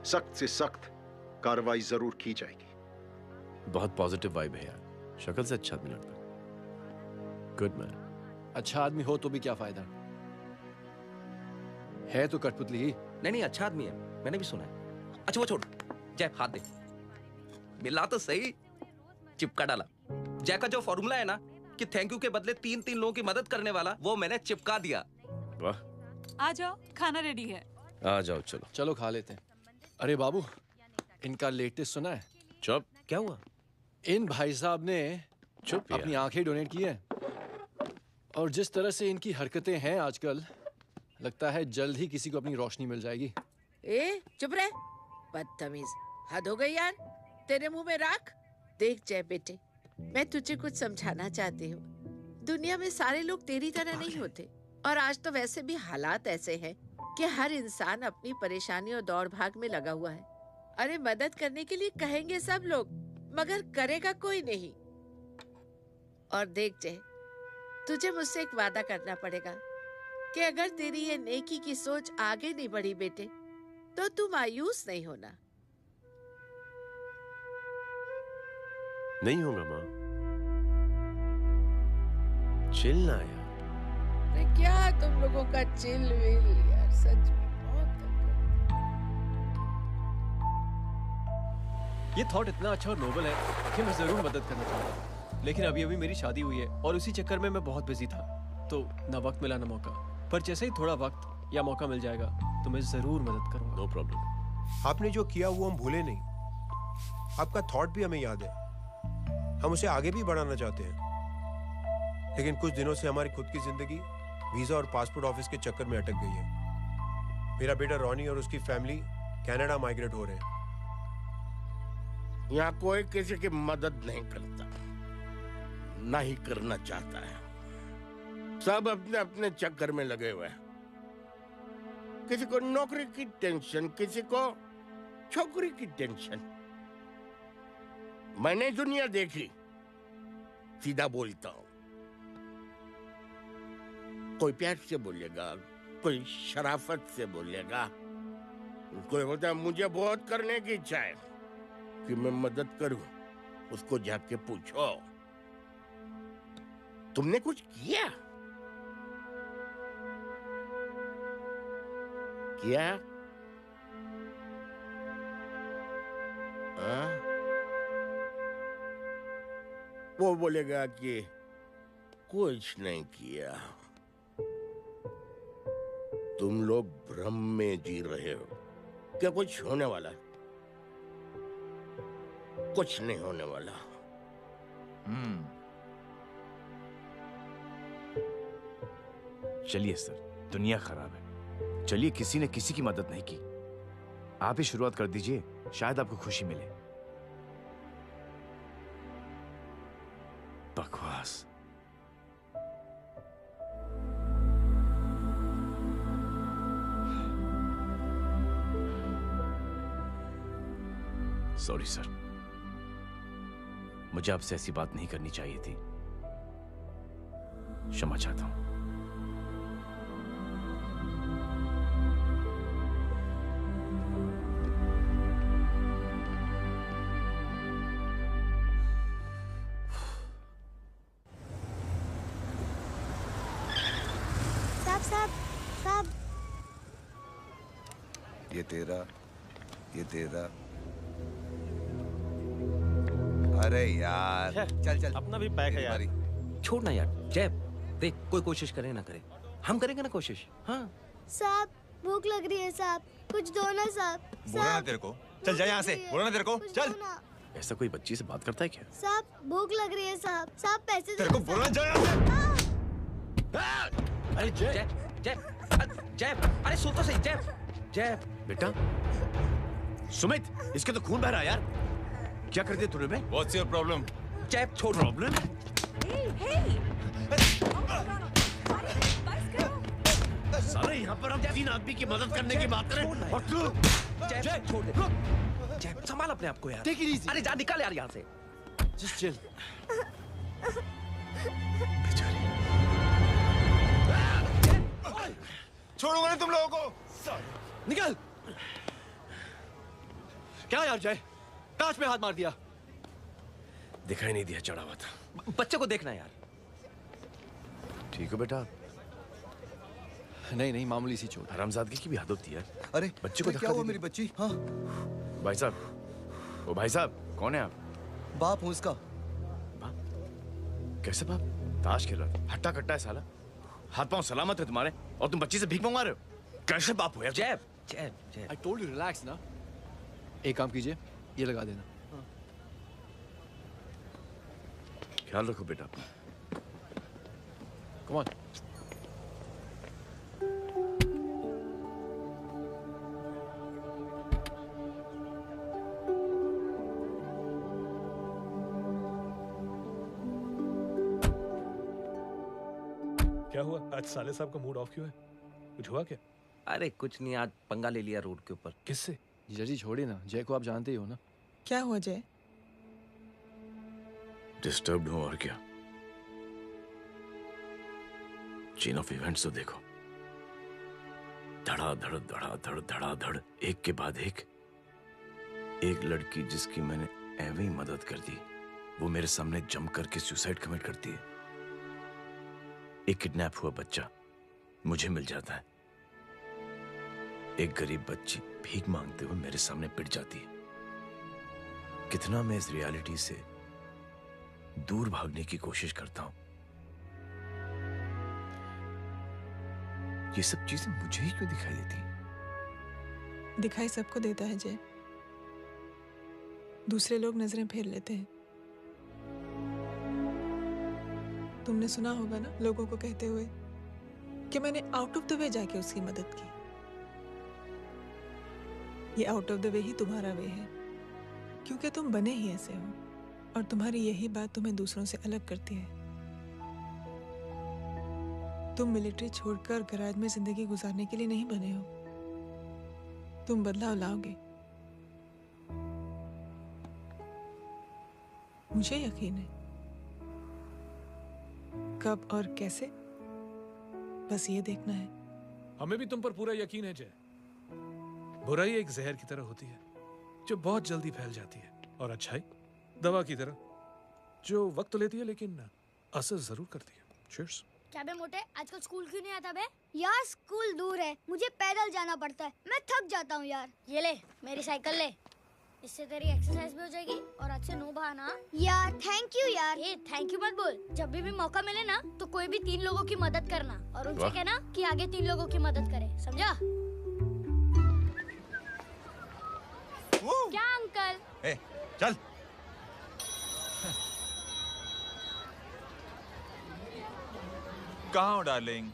सख्त से सख्त कार्रवाई जरूर की जाएगी। बहुत पॉजिटिव वाइब है यार, शक्ल से अच्छा आदमी लगता है। Good man. अच्छा आदमी हो तो भी क्या फायदा है तो कठपुतली ही। नहीं अच्छा आदमी है, मैंने भी सुना है। अच्छा वो छोड़, जय हाथ दे। मिला तो सही, चिपका डाला। जय का जो फॉर्मूला है ना कि थैंक यू के बदले 3 लोगों की मदद करने वाला, वो मैंने चिपका दिया। वाह। आ जाओ, खाना रेडी है। आ जाओ, चलो चलो खा लेते हैं। अरे बाबू, इनका लेटेस्ट सुना है? चुप। क्या हुआ? इन भाई साहब ने चुप अपनी आंखें डोनेट की हैं और जिस तरह से इनकी हरकतें हैं आजकल, लगता है जल्द ही किसी को अपनी रोशनी मिल जाएगी। ए चुप रह, बदतमीज, हद हो गई यार। तेरे मुंह में राख। देख जय बेटे, मैं तुझे कुछ समझाना चाहती हूँ। दुनिया में सारे लोग तेरी तरह नहीं होते और आज तो वैसे भी हालात ऐसे हैं कि हर इंसान अपनी परेशानी और दौड़ भाग में लगा हुआ है। अरे मदद करने के लिए कहेंगे सब लोग, मगर करेगा कोई नहीं। और देख जय, तुझे मुझसे एक वादा करना पड़ेगा कि अगर तेरी ये नेकी की सोच आगे नहीं बढ़ी बेटे, तो तू मायूस नहीं होना। नहीं होगा माँ, चिल ना यार। अरे क्या तुम लोगों का चिल विल यार, सच में बहुत। ये थॉट इतना अच्छा और नोबल है कि मैं जरूर मदद करना चाहूंगा, लेकिन अभी अभी मेरी शादी हुई है और उसी चक्कर में मैं बहुत बिजी था, तो ना वक्त मिला ना मौका। पर जैसे ही थोड़ा वक्त या मौका मिल जाएगा तो मैं जरूर मदद करूंगा। No problem. आपने जो किया वो हम भूले नहीं, आपका थॉट भी हमें याद है, हम उसे आगे भी बढ़ाना चाहते हैं। लेकिन कुछ दिनों से हमारी खुद की जिंदगी वीजा और पासपोर्ट ऑफिस के चक्कर में अटक गई है। मेरा बेटा रॉनी और उसकी फैमिली कनाडा माइग्रेट हो रहे हैं। यहाँ कोई किसी की मदद नहीं करता, ना ही करना चाहता है। सब अपने अपने चक्कर में लगे हुए हैं। किसी को नौकरी की टेंशन, किसी को छोकरी की टेंशन। मैंने दुनिया देखी, सीधा बोलता हूं। कोई प्यार से बोलेगा, कोई शराफत से बोलेगा, कोई बोलता है मुझे बहुत करने की इच्छा है कि मैं मदद करूं। उसको जाके पूछो, तुमने कुछ किया? क्या? वो बोलेगा कि कुछ नहीं किया। तुम लोग भ्रम में जी रहे हो। क्या कुछ होने वाला? कुछ नहीं होने वाला। चलिए सर, दुनिया खराब है, चलिए किसी ने किसी की मदद नहीं की, आप ही शुरुआत कर दीजिए, शायद आपको खुशी मिले। बकवास। सॉरी सर, मुझे आपसे ऐसी बात नहीं करनी चाहिए थी, क्षमा चाहता हूं। ये तेरा, ये तेरा। अरे यार चल चल, अपना भी पैक है यार। छोड़ ना यार जय, देख कोई कोशिश करे ना करे, हम करेंगे ना कोशिश। हाँ साहब भूख लग रही है साहब, कुछ दो ना साहब। बोला ना तेरे को, चल जा यहाँ से, बोला ना तेरे को, चल। ऐसा कोई बच्ची से बात करता है क्या? साहब भूख लग रही है साहब, साहब पैसे तेरे को बोला जा यहाँ से। अरे जय जय जय, अरे सुन तो सही जय। जय बेटा, सुमित, इसके तो खून बह रहा है यार। क्या कर दिया तूने बे? What's your problem? जय छोड़। प्रॉब्लम? सारे यहाँ पर हम 3 आदमी की मदद करने की बात करें और तू जय छोड़ दे। जय संभाल अपने आप को यार। Take it easy. अरे जा निकल यार यहाँ से। Just chill. छोड़ूंगा ना तुम लोगों को। निकल। क्या यार जय, कांच पे हाथ मार दिया। दिखाई नहीं दिया, चढ़ा हुआ था। बच्चे को देखना यार। ठीक हो बेटा? नहीं नहीं, मामूली सी चोट। हरामजादगी की भी हद होती है। अरे बच्चे को क्या धक्का हुआ दे मेरी बच्ची? हाँ भाई साहब, ओ भाई साहब, कौन है आप? बाप हूँ उसका। कैसे बाप? ताश खेल रहा था, हट्टा कट्टा है साला। हाथ पांव सलामत है तुम्हारे और तुम बच्ची से भीख मंगवा रहे हो? कैसे बाप हो यार? जय जय जय। I told you relax ना। एक काम कीजिए, ये लगा देना। ख्याल रखो बेटा। Come on. क्या हुआ आज साले साहब का मूड ऑफ क्यों है? कुछ हुआ क्या? अरे कुछ नहीं, आज पंगा ले लिया रोड के ऊपर। किससे? जीजा जी छोड़िए ना, जय को आप जानते ही हो ना। क्या हुआ जय? डिस्टर्ब्ड हूं और क्या। चेन ऑफ इवेंट्स तो देखो, धड़ाधड़ धड़ाधड़ धड़ाधड़, एक के बाद एक लड़की जिसकी मैंने एवं ही मदद कर दी, वो मेरे सामने जम करके सुसाइड कमिट करती है। एक किडनैप हुआ बच्चा मुझे मिल जाता है। एक गरीब बच्ची भीख मांगते हुए मेरे सामने पिट जाती है। कितना मैं इस रियलिटी से दूर भागने की कोशिश करता हूं। ये सब चीजें मुझे ही क्यों दिखाई देती? दिखाई सबको देता है जय, दूसरे लोग नजरें फेर लेते हैं। तुमने सुना होगा ना लोगों को कहते हुए कि मैंने आउट ऑफ द वे जाके उसकी मदद की। ये आउट ऑफ द वे ही तुम्हारा वे है, क्योंकि तुम बने ही ऐसे हो और तुम्हारी यही बात तुम्हें दूसरों से अलग करती है। तुम मिलिट्री छोड़कर गैराज में जिंदगी गुजारने के लिए नहीं बने हो। तुम बदलाव लाओगे, मुझे यकीन है। कब और कैसे, बस ये देखना है। हमें भी तुम पर पूरा यकीन है जय। बुराई एक जहर की तरह होती है जो बहुत जल्दी फैल जाती है, और अच्छाई दवा की तरह जो वक्त लेती है लेकिन असर जरूर करती है। चीयर्स। क्या बे मोटे, आजकल स्कूल क्यों नहीं आता बे? यार स्कूल दूर है, मुझे पैदल जाना पड़ता है, मैं थक जाता हूँ यार। ये ले मेरी साइकिल ले, इससे तेरी एक्सरसाइज भी हो जाएगी और आज से नो बहाना। यार थैंक यू यार। ये थैंक यू मत बोल, जब भी मौका मिले ना तो कोई भी 3 लोगों की मदद करना और उनसे कहना कि आगे 3 लोगों की मदद करे, समझा? क्या अंकल? ए, चल। कहाँ हो डार्लिंग?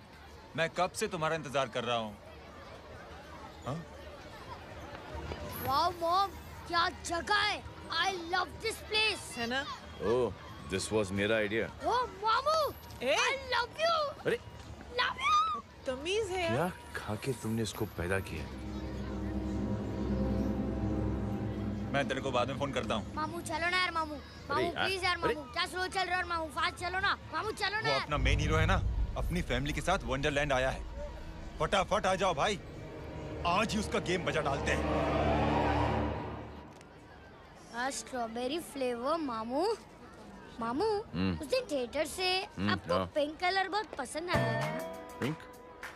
मैं कब से तुम्हारा इंतजार कर रहा हूँ। वाओ मॉम, क्या जगह है। I love this place. है ना? ओह, दिस वाज मेरा आइडिया। Oh मामू, I love you. अरे Love you. तमीज है क्या खा के तुमने इसको पैदा किया? मैं तेरे को बाद में फोन करता हूँ। मामू चलो ना यार, मामू मामू प्लीज यार, मामू क्या स्लो चल रहे हो मामू, फास्ट चलो ना मामू, चलो ना वो यार। अपना मेन हीरो है ना, अपनी फैमिली के साथ वंडरलैंड आया है। फटाफट आ जाओ भाई, आज ही उसका गेम बजा डालते हैं। स्ट्रॉबेरी फ्लेवर मामू। मामू उस दिन थिएटर से आपको पिंक कलर बहुत पसंद आया है ना? पिंक?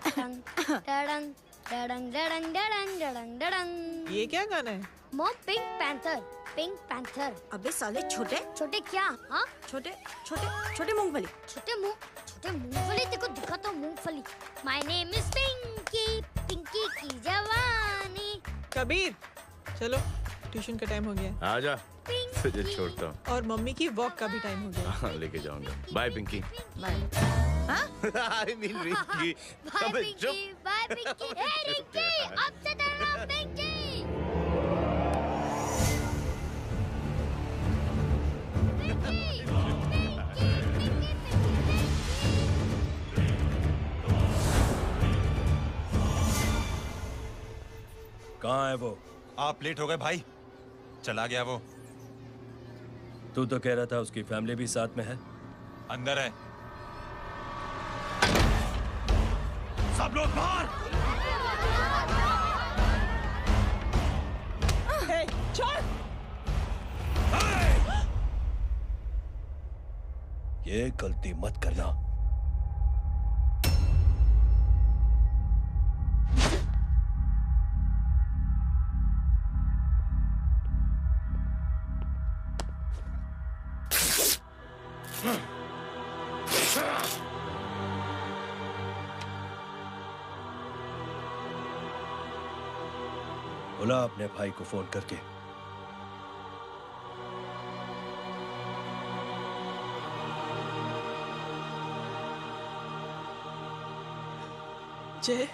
टंग टडंग डडंग डडंग डडंग डडंग डडंग। ये क्या गाना है? Mom pink panther, pink panther. अबे साले छोटे छोटे क्या? हाँ छोटे छोटे छोटे मूंगफली। छोटे मूंगफली तेको दिखा तो मूंगफली। My name is Pinky, Pinky की जवानी। कबीर चलो ट्यूशन का टाइम हो गया। आजा, तुझे छोड़ता हूँ। और मम्मी की वॉक का भी टाइम हो गया। हाँ, लेके जाऊंगा। Bye Pinky. I mean Rinky. Bye Pinky, bye Pinky. Hey Rinky, अब से तेरा नाम पिंकी। कहाँ है वो? आप लेट हो गए भाई। चला गया वो। तू तो कह रहा था उसकी फैमिली भी साथ में है। अंदर है। सब लोग बाहर। ये गलती मत करना। बुला अपने भाई को फोन करके। जय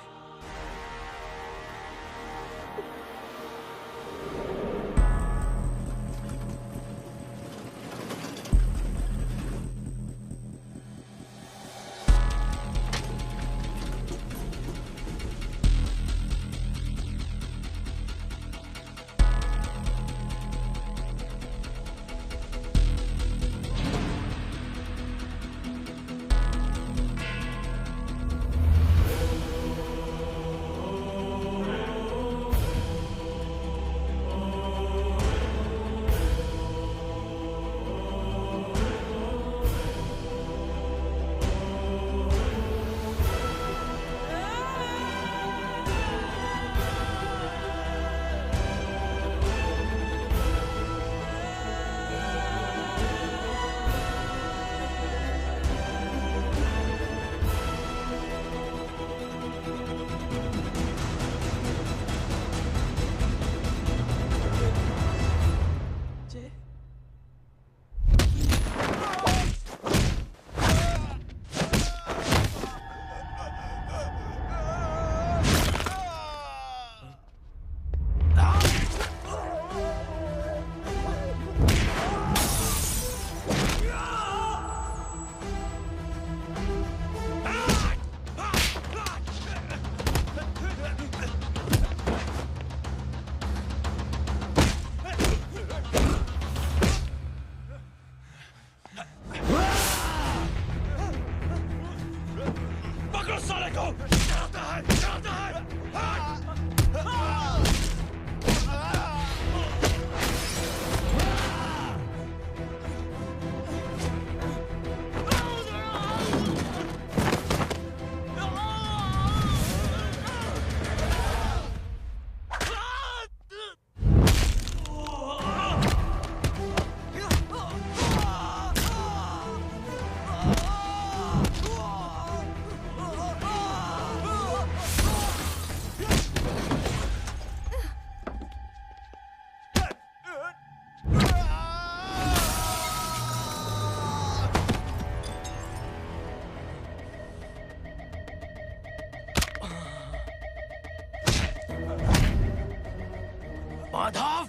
माधव,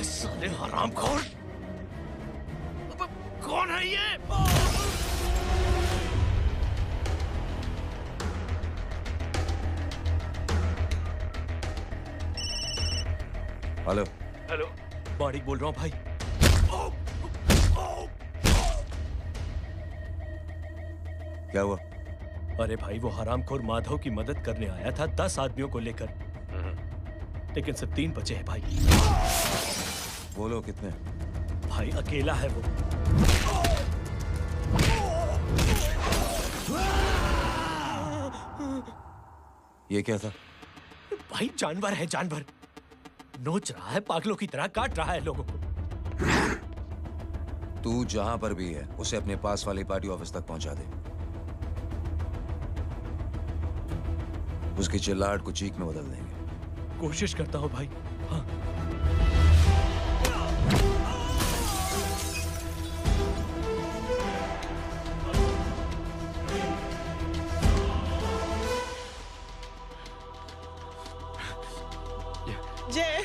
साले हरामखोर, कौन है ये? हेलो हेलो, माणिक बोल रहा हूँ भाई। क्या हुआ? अरे भाई, वो हरामखोर माधव की मदद करने आया था 10 आदमियों को लेकर, लेकिन सिर्फ 3 बचे हैं भाई। बोलो कितने? भाई अकेला है वो। 啊 ये क्या था? भाई जानवर है, जानवर नोच रहा है, पागलों की तरह काट रहा है लोगों को। तू जहां पर भी है उसे अपने पास वाली पार्टी ऑफिस तक पहुंचा दे। उसकी चिल्लाहट को चीख में बदल देंगे। कोशिश करता हूं भाई। हाँ। जय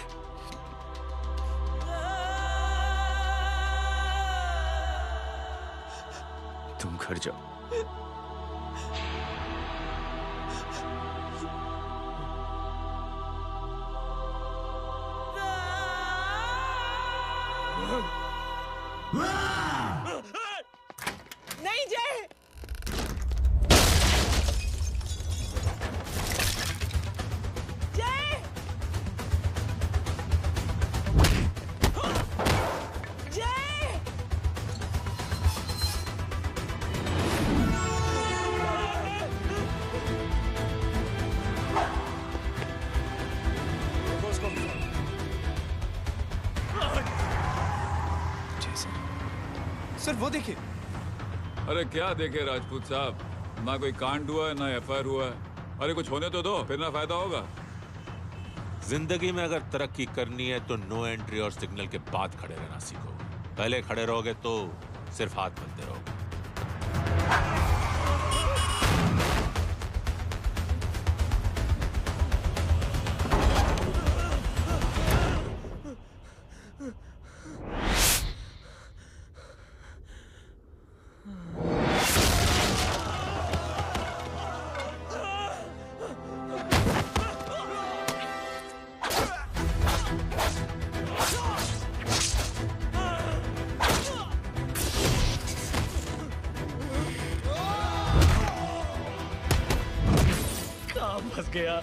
तुम घर जाओ। नहीं जय। जय जय सर वो देखिए। अरे क्या देखे राजपूत साहब, ना कोई कांड हुआ है ना एफआईआर हुआ है। अरे कुछ होने तो दो, फिर ना फायदा होगा। जिंदगी में अगर तरक्की करनी है तो नो एंट्री और सिग्नल के बाद खड़े रहना सीखो। पहले खड़े रहोगे तो सिर्फ हाथ मिलते रहोगे। फंस गया।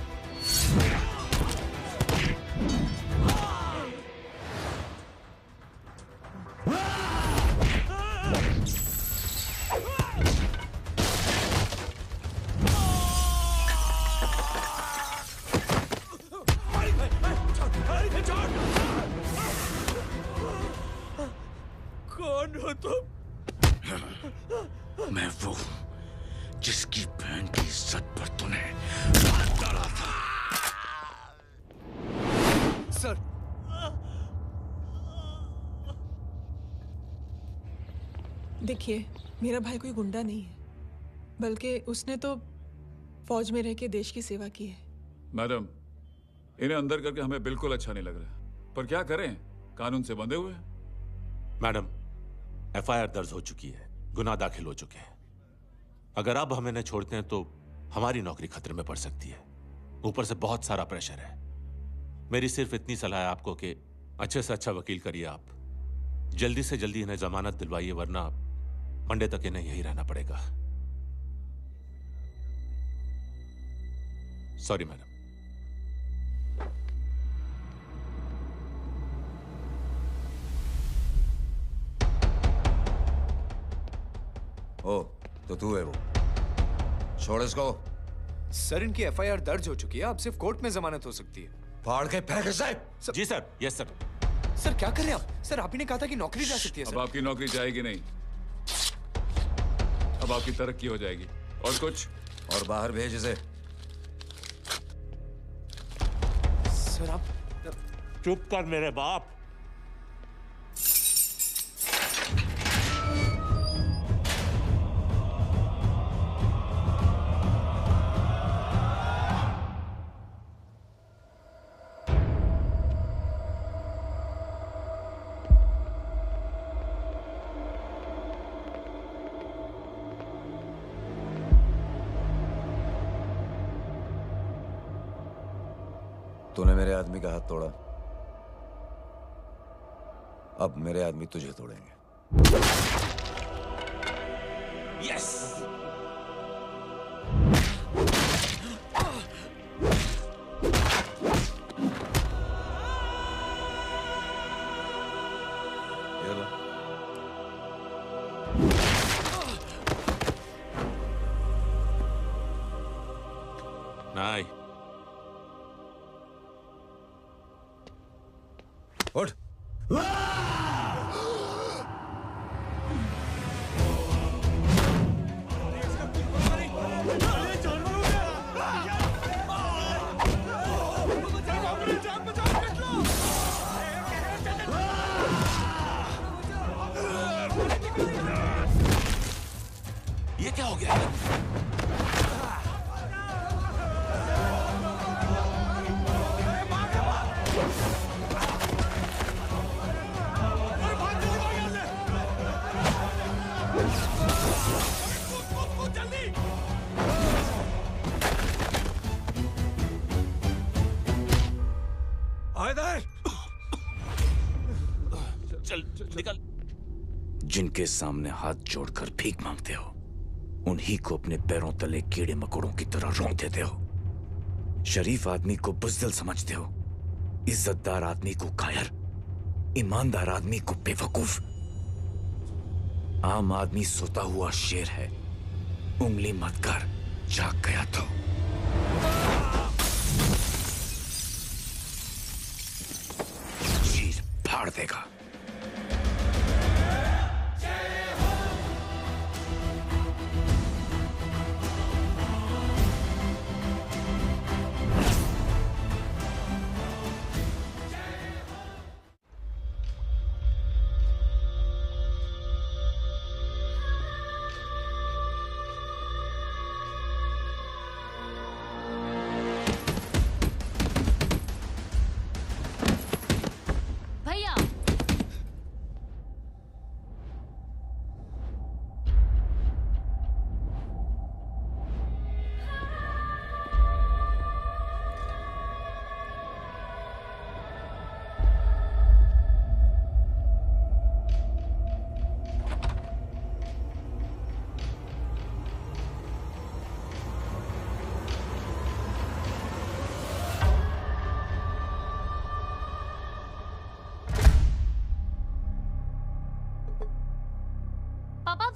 कौन हो तुम? मैं वो हूं जिसकी बहन की इज्जत पर तूने हाथ डाला था। सर देखिए, मेरा भाई कोई गुंडा नहीं है, बल्कि उसने तो फौज में रह के देश की सेवा की है। मैडम, इन्हें अंदर करके हमें बिल्कुल अच्छा नहीं लग रहा, पर क्या करें, कानून से बंधे हुए हैं। मैडम, एफआईआर दर्ज हो चुकी है, गुनाह दाखिल हो चुके हैं। अगर अब हम इन्हें छोड़ते हैं तो हमारी नौकरी खतरे में पड़ सकती है। ऊपर से बहुत सारा प्रेशर है। मेरी सिर्फ इतनी सलाह है आपको कि अच्छे से अच्छा वकील करिए आप। जल्दी से जल्दी इन्हें जमानत दिलवाइए, वरना मंडे तक इन्हें यही रहना पड़ेगा। Sorry madam. ओ, तो तू है वो। छोड़ इसको। सर इनकी एफआईआर दर्ज हो चुकी है, अब सिर्फ कोर्ट में जमानत हो सकती है। फाड़ के फेंक इसे। जी सर। Yes sir. सर क्या कर रहे हैं आप? सर आप ही ने कहा था कि नौकरी जा सकती है। अब आपकी नौकरी जाएगी नहीं, अब आपकी तरक्की हो जाएगी। और कुछ? और बाहर भेज इसे। सर आप चुप कर मेरे बाप। तूने मेरे आदमी का हाथ तोड़ा, अब मेरे आदमी तुझे तोड़ेंगे। यस। नहीं, उठ। ये क्या हो गया? चल निकल। जिनके सामने हाथ जोड़कर भीख मांगते हो, उन्हीं को अपने पैरों तले कीड़े मकोड़ों की तरह रोक देते हो। शरीफ आदमी को बुज़दिल समझते हो, इज्जतदार आदमी को कायर, ईमानदार आदमी को बेवकूफ। आम आदमी सोता हुआ शेर है, उंगली मत कर, जाग गया तो। चीर फाड़ देगा।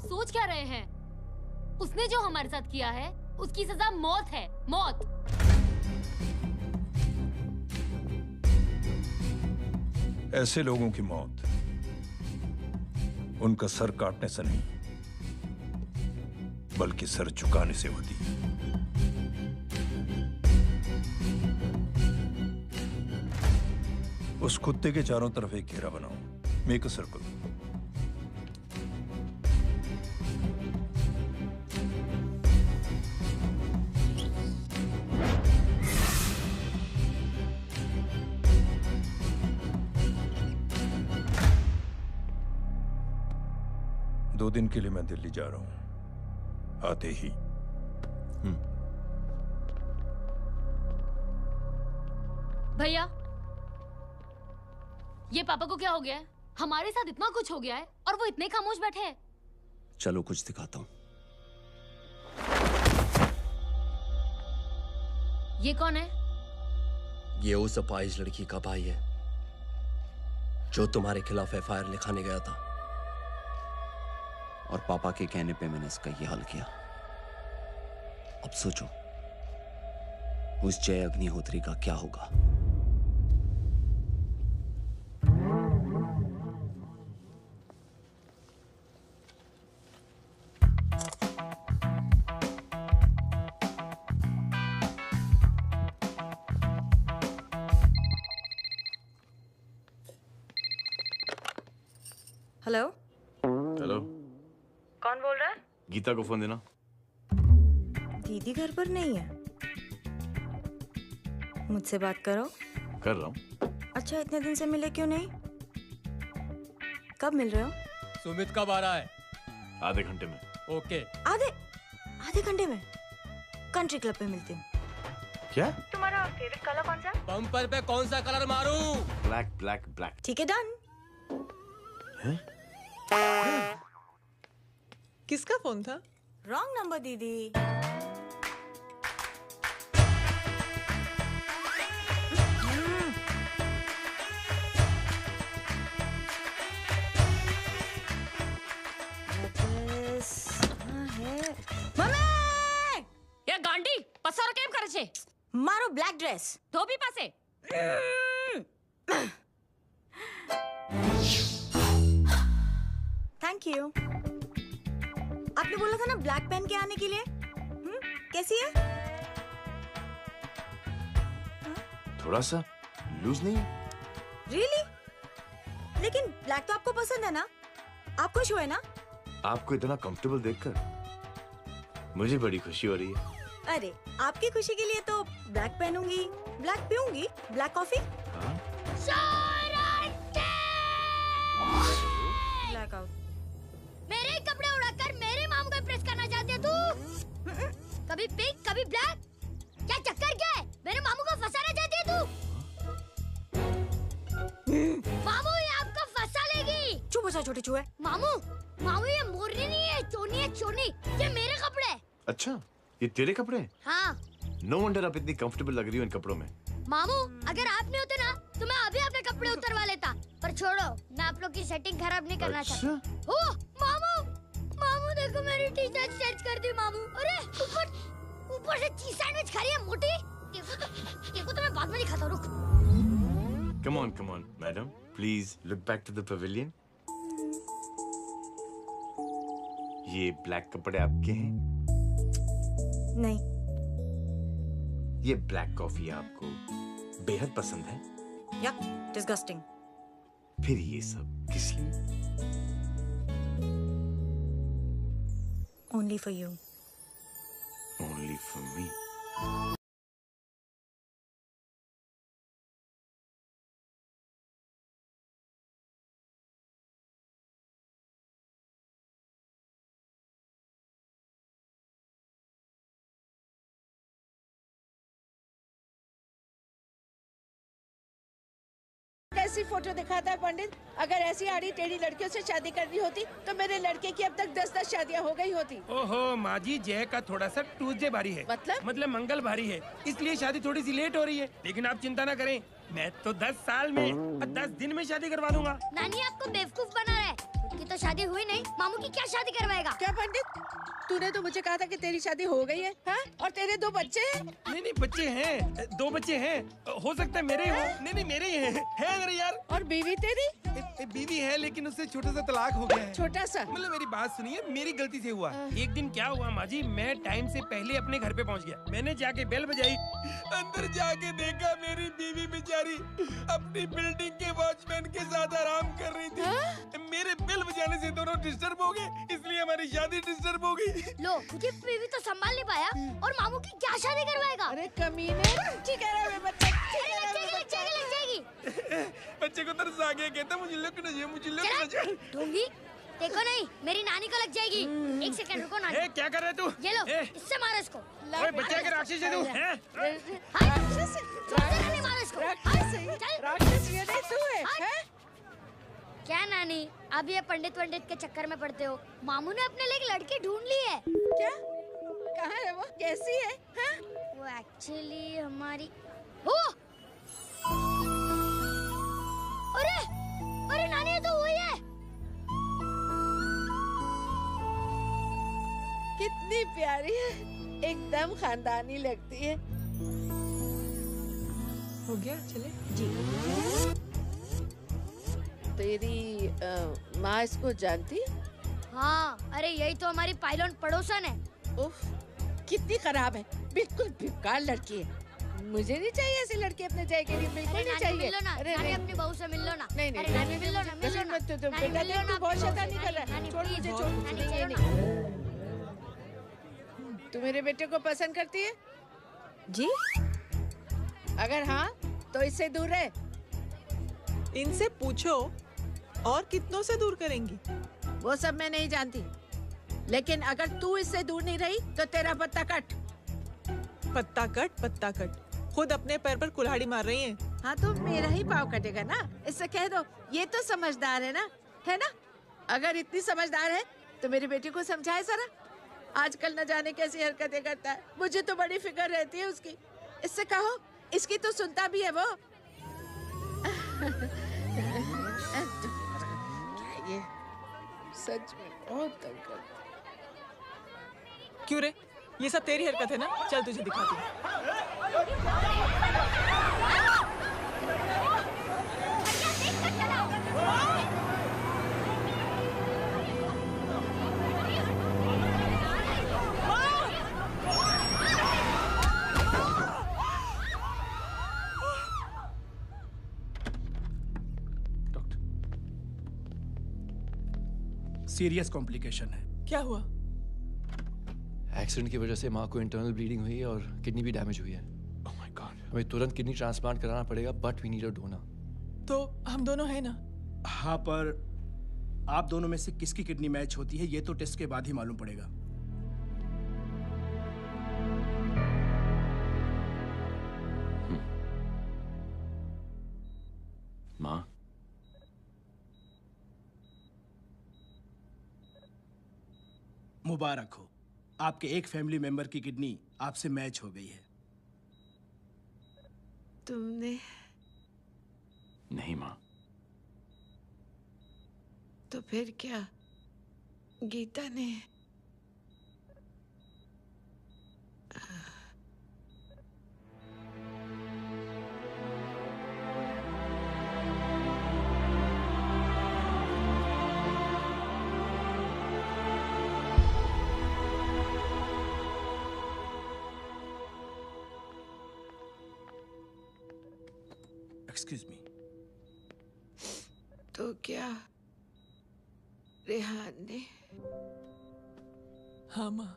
सोच क्या रहे हैं? उसने जो हमारे साथ किया है, उसकी सजा मौत है, मौत। ऐसे लोगों की मौत उनका सर काटने से नहीं, बल्कि सर झुकाने से होती है। उस कुत्ते के चारों तरफ एक घेरा बनाओ, मेक अ सर्कल। दो दिन के लिए मैं दिल्ली जा रहा हूं, आते ही। भैया, ये पापा को क्या हो गया है? हमारे साथ इतना कुछ हो गया है और वो इतने खामोश बैठे हैं। चलो कुछ दिखाता हूं। ये कौन है? ये उस अपाहिज लड़की का भाई है जो तुम्हारे खिलाफ एफआईआर लिखाने गया था, और पापा के कहने पे मैंने इसका ये हाल किया। अब सोचो उस जय अग्निहोत्री का क्या होगा। हेलो हेलो, कौन बोल रहा है? गीता को फोन देना। दीदी घर पर नहीं है। मुझसे बात करो। कर रहा हूँ। अच्छा, इतने दिन से मिले क्यों नहीं? कब मिल रहे हो? सुमित कब आ रहा है? आधे घंटे में। ओके। आधे घंटे में कंट्री क्लब पे मिलती हूँ। क्या? तुम्हारा फेवरेट कलर कौन सा? बम्पर पे कौन सा कलर मारूं? Black black black. ठीक है, डन। किसका फोन था? रॉन्ग नंबर दीदी। ये गांडी पसार केम करे છે? मारो ब्लैक ड्रेस ધોબી પાસે। Thank you. आपने बोला था ना ब्लैक पेन के आने के लिए। कैसी है? थोड़ा सा लूज नहीं है? रियली? लेकिन ब्लैक तो आपको पसंद है ना? आप खुश हुए ना? आपको इतना कंफर्टेबल देखकर मुझे बड़ी खुशी हो रही है। अरे आपकी खुशी के लिए तो ब्लैक पहनूंगी, ब्लैक पीऊंगी, ब्लैक कॉफी। Black out. मेरे ही कपड़े उड़ाकर मेरे मामू को प्रेस करना चाहती है तू? कभी पिंक कभी ब्लैक, क्या चक्कर क्या है? मेरे मामू को फंसाना चाहती है तू? मामू ये आपको फंसा लेगी। चुप हो जा छोटे चूहे। मामू मामू ये मोरनी नहीं है, चोनी है चोनी। ये मेरे कपड़े हैं। अच्छा ये तेरे कपड़े हैं? हाँ। नो वंडर आप इतनी कंफर्टेबल लग रही हो इन कपड़ों में। मामू अगर आप नहीं होते ना तो मैं अभी अपने कपड़े उतरवा लेता। पर छोड़ो, मैं आप लोग की सेटिंग खराब नहीं करना चाहता। ओह मामू, मामू देखो मेरी टी शर्ट चेंज कर दी मामू। अरे ऊपर से चीज सैंडविच खा रही है मोटी। देखो तो मैं बाद में दिखाता हूँ, रुक। Come on, madam. Please look back to the pavilion. ये ब्लैक कपड़े आपके हैं? नहीं। ये ब्लैक कॉफी आपको बेहद पसंद है? या डिस्गस्टिंग। फिर ये सब किस लिए? Only for you. Only for me. कैसी फोटो दिखाता है पंडित? अगर ऐसी आड़ी टेढ़ी लड़कियों से शादी करनी होती तो मेरे लड़के की अब तक 10-10 शादियां हो गई होती। ओहो माँ जी, जय का थोड़ा सा ट्यूसडे भारी है। मतलब मंगल भारी है, इसलिए शादी थोड़ी सी लेट हो रही है। लेकिन आप चिंता ना करें, मैं तो 10 साल में 10 दिन में शादी करवा दूंगा। नानी आपको बेवकूफ बना रहा है। उसकी तो शादी हुई नहीं, मामू की क्या शादी करवाएगा? क्या पंडित, तूने तो मुझे कहा था कि तेरी शादी हो गई है, हाँ? और तेरे 2 बच्चे हैं? नहीं बच्चे हैं, 2 बच्चे हैं। हो सकता है मेरे ही हो। नहीं मेरे ही हैं। है अगर यार। और बीवी तेरी? बीवी है लेकिन उससे छोटा सा तलाक हो गया है। छोटा सा? मतलब मेरी बात सुनिए, मेरी गलती से हुआ। एक दिन क्या हुआ माँ जी, मैं टाइम से पहले अपने घर पे पहुँच गया। मैंने जाके बेल बजाई, अंदर जाके देखा मेरी बीवी बेचारी अपनी बिल्डिंग के वॉचमैन के साथ आराम कर रही थी। मेरे बेल बजाने से दोनों डिस्टर्ब हो गए, इसलिए हमारी शादी डिस्टर्ब हो गई। लो, मुझे बीवी तो संभाल नहीं पाया और मामू की क्या शादी करवाएगा? अरे कमीने, ठीक है बच्चे। बच्चे को तरस आ गया, कहता मुझे लगना चाहिए, मुझे लगना चाहिए। दूंगी, देखो नहीं, मेरी नानी को लग जाएगी। 1 सेकंड रुको नानी। क्या कर रहे तू? ये लो, इससे मारो इसको। ओए बच्चे के राक्षस है तू, हैं? मारो इसको। राक्षस ये नहीं तू है, हैं? क्या नानी, अब ये पंडित के चक्कर में पड़ते हो? मामू ने अपने लिए एक लड़की ढूंढ ली है। क्या? कहाँ है वो? कैसी है? हाँ? वो एक्चुअली हमारी अरे नानी, ये तो वही है। कितनी प्यारी है, एकदम खानदानी लगती है। हो गया, चले जी। तेरी माँ इसको जानती? हाँ, अरे यही तो हमारी पायलट पड़ोसन है। उफ, कितनी खराब है, बिल्कुल बेकार लड़की है। मुझे नहीं चाहिए ऐसी लड़की अपने जय के लिए, बिल्कुल नहीं चाहिए। मिल लो ना, नानी अपनी बहू से मिल लो ना। नहीं मिल लो ना, मिल लो ना। मत तो बेटा देख, तू बहुत शैतानी कर रहा है। छोड़ मुझे, छोड़। नहीं। तू मेरे बेटे को पसंद करती है? जी। अगर हाँ तो इससे दूर रहे। इनसे पूछो और कितनों से दूर करेंगी? वो सब मैं नहीं जानती, लेकिन अगर तू इससे दूर नहीं रही तो तेरा पत्ता कट। पत्ता कट। खुद अपने पैर पर कुल्हाड़ी मार रही हैं। हाँ तो मेरा ही पाँव कटेगा ना, इससे कह दो। ये तो समझदार है ना, है ना? अगर इतनी समझदार है तो मेरी बेटी को समझाए जरा। आजकल न जाने कैसी हरकतें करता है, मुझे तो बड़ी फिक्र रहती है उसकी। इससे कहो, इसकी तो सुनता भी है वो। ये सच में बहुत तंग करता है। क्यों रे, ये सब तेरी हरकत है ना? चल तुझे दिखाती हूँ। सीरियस कॉम्प्लिकेशन है। क्या हुआ? एक्सीडेंट की वजह से माँ को इंटरनल ब्लीडिंग हुई है और किडनी भी डैमेज हुई है। Oh my God. हमें तुरंत किडनी ट्रांसप्लांट कराना पड़ेगा, but we need a donor. तो हम दोनों हैं ना? हाँ, पर आप दोनों में से किसकी किडनी मैच होती है ये तो टेस्ट के बाद ही मालूम पड़ेगा। माँ, मुबारक हो, आपके एक फैमिली मेंबर की किडनी आपसे मैच हो गई है। तुमने? नहीं माँ। तो फिर क्या? गीता ने? Excuse me. तो क्या रेहान ने? हाँ माँ,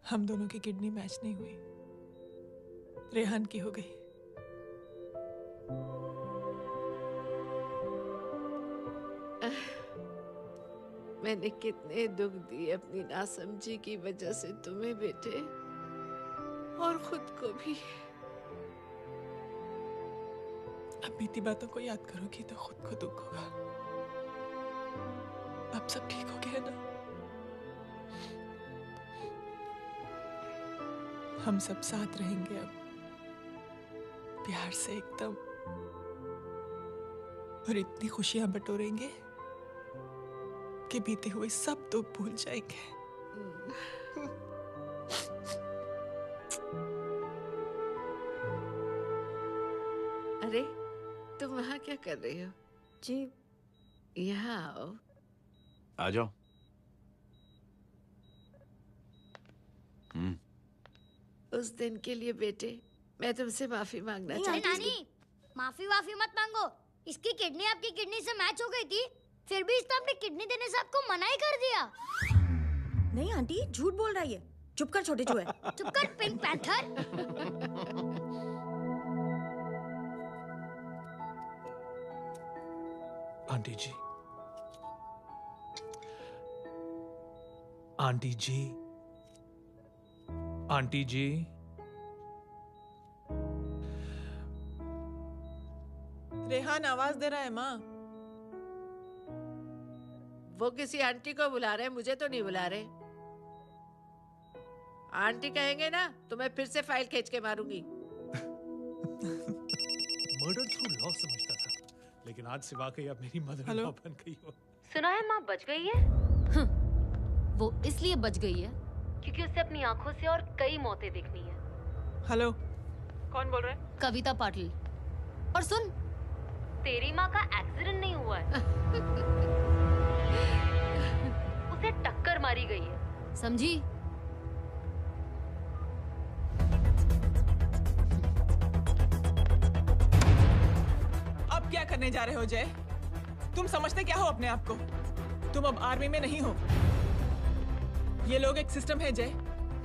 हम दोनों की किडनी मैच नहीं हुई, रेहान की हो गई। मैंने कितने दुख दिए अपनी नासमझी की वजह से तुम्हें बेटे, और खुद को भी। अब बीती बातों को याद करोगी तो खुद को दुख होगा। अब सब ठीक हो गया ना? हम सब साथ रहेंगे अब, प्यार से एकदम, और इतनी खुशियां बटोरेंगे कि बीते हुए सब दुख भूल जाएंगे। अरे तुम वहाँ क्या कर रही हो? जी यहाँ आओ। आ जाओ। उस दिन के लिए बेटे मैं तुमसे माफी मांगना नहीं चाहती हूँ। नानी, माफी मत मांगो। इसकी किडनी आपकी किडनी से मैच हो गई थी, फिर भी इसने अपनी किडनी देने से आपको मना ही कर दिया। नहीं आंटी, झूठ बोल रही है। चुप कर छोटे चूहे। चुप कर पिंक पैंथर। आंटी जी, आंटी जी, आंटी जी, रेहान आवाज दे रहा है माँ। वो किसी आंटी को बुला रहे हैं, मुझे तो नहीं बुला रहे। आंटी कहेंगे ना तो मैं फिर से फाइल खींच के मारूंगी। मर्डर थ्रू लॉ समझता था, लेकिन आज से वाकई अब मेरी मदर लॉ बन गई हो। सुना है माँ बच गई है। वो इसलिए बच गई है क्योंकि उसे अपनी आंखों से और कई मौतें देखनी है। हेलो, कौन बोल रहा है? कविता पाटिल। और सुन, तेरी माँ का एक्सीडेंट नहीं हुआ है, उसे टक्कर मारी गई है, समझी? अब क्या करने जा रहे हो जय? तुम समझते क्या हो अपने आप को? तुम अब आर्मी में नहीं हो। ये लोग एक सिस्टम है जय,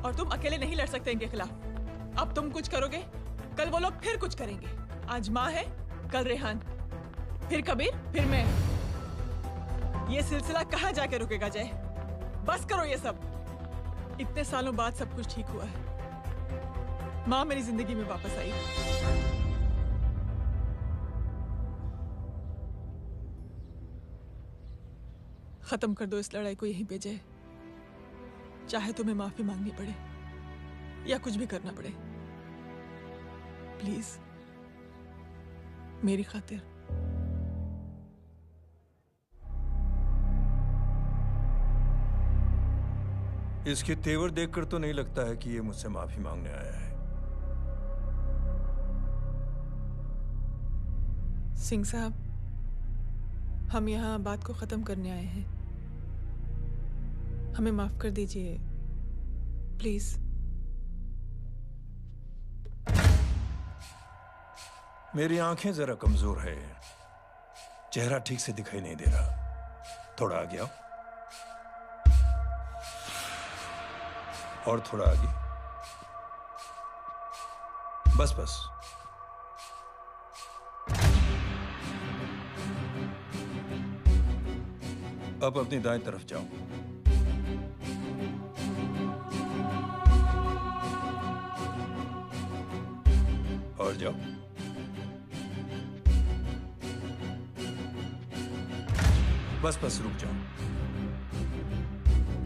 और तुम अकेले नहीं लड़ सकते इनके खिलाफ। अब तुम कुछ करोगे, कल वो लोग फिर कुछ करेंगे। आज माँ है, कल रेहान, फिर कबीर, फिर मैं। ये सिलसिला कहाँ जाके रुकेगा जय? बस करो ये सब। इतने सालों बाद सब कुछ ठीक हुआ है। माँ मेरी जिंदगी में वापस आई। खत्म कर दो इस लड़ाई को यहीं पे जय। चाहे तुम्हें माफी मांगनी पड़े या कुछ भी करना पड़े, प्लीज मेरी खातिर। इसके तेवर देखकर तो नहीं लगता है कि ये मुझसे माफी मांगने आया है। सिंह साहब, हम यहाँ बात को खत्म करने आए हैं। हमें माफ कर दीजिए प्लीज। मेरी आंखें जरा कमजोर है, चेहरा ठीक से दिखाई नहीं दे रहा। थोड़ा आगे आओ, और थोड़ा आगे। बस बस। अब अपनी दाएं तरफ जाओ। और जाओ। बस बस रुक जाओ,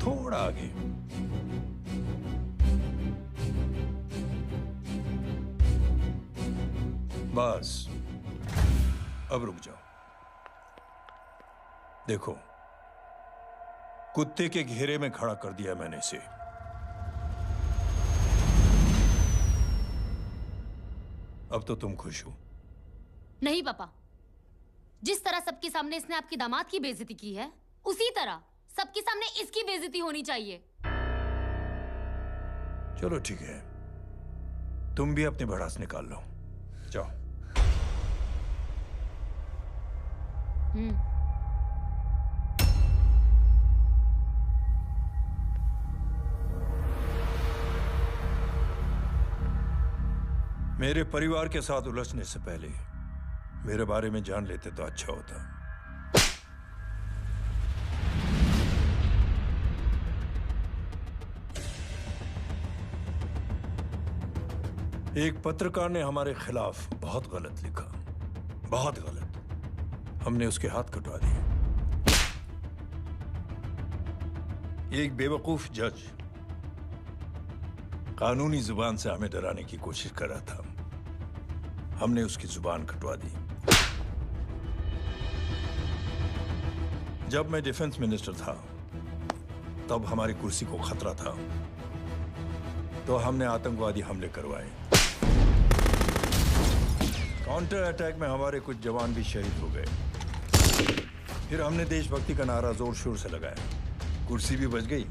थोड़ा आगे। बस अब रुक जाओ। देखो, कुत्ते के घेरे में खड़ा कर दिया मैंने इसे। अब तो तुम खुश हो? नहीं पापा, जिस तरह सबके सामने इसने आपकी दामाद की बेइज्जती की है, उसी तरह सबके सामने इसकी बेइज्जती होनी चाहिए। चलो ठीक है, तुम भी अपनी भड़ास निकाल लो। जाओ। मेरे परिवार के साथ उलझने से पहले मेरे बारे में जान लेते तो अच्छा होता। एक पत्रकार ने हमारे खिलाफ बहुत गलत लिखा, बहुत गलत। हमने उसके हाथ कटवा दिए। एक बेवकूफ जज कानूनी जुबान से हमें डराने की कोशिश कर रहा था। हमने उसकी जुबान कटवा दी। जब मैं डिफेंस मिनिस्टर था, तब हमारी कुर्सी को खतरा था, तो हमने आतंकवादी हमले करवाए। काउंटर अटैक में हमारे कुछ जवान भी शहीद हो गए। फिर हमने देशभक्ति का नारा जोर शोर से लगाया। कुर्सी भी बच गई,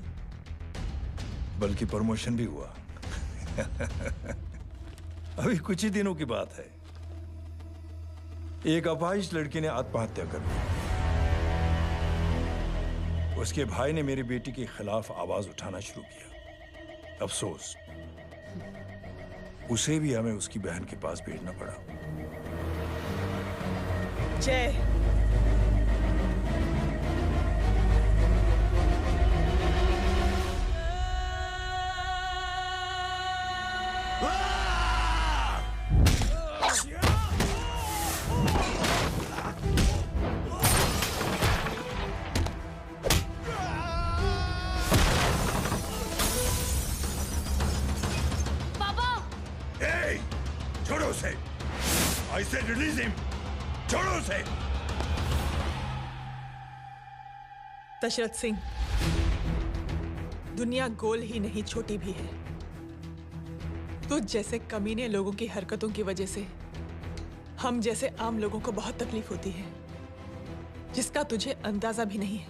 बल्कि प्रमोशन भी हुआ। अभी कुछ ही दिनों की बात है, एक अपाहिज लड़की ने आत्महत्या कर ली। उसके भाई ने मेरी बेटी के खिलाफ आवाज उठाना शुरू किया। अफसोस, उसे भी हमें उसकी बहन के पास भेजना पड़ा। जय, छोड़ो उसे। I said release him. छोड़ो उसे। दशरथ सिंह, दुनिया गोल ही नहीं छोटी भी है। तुझ जैसे कमीने लोगों की हरकतों की वजह से हम जैसे आम लोगों को बहुत तकलीफ होती है, जिसका तुझे अंदाजा भी नहीं है।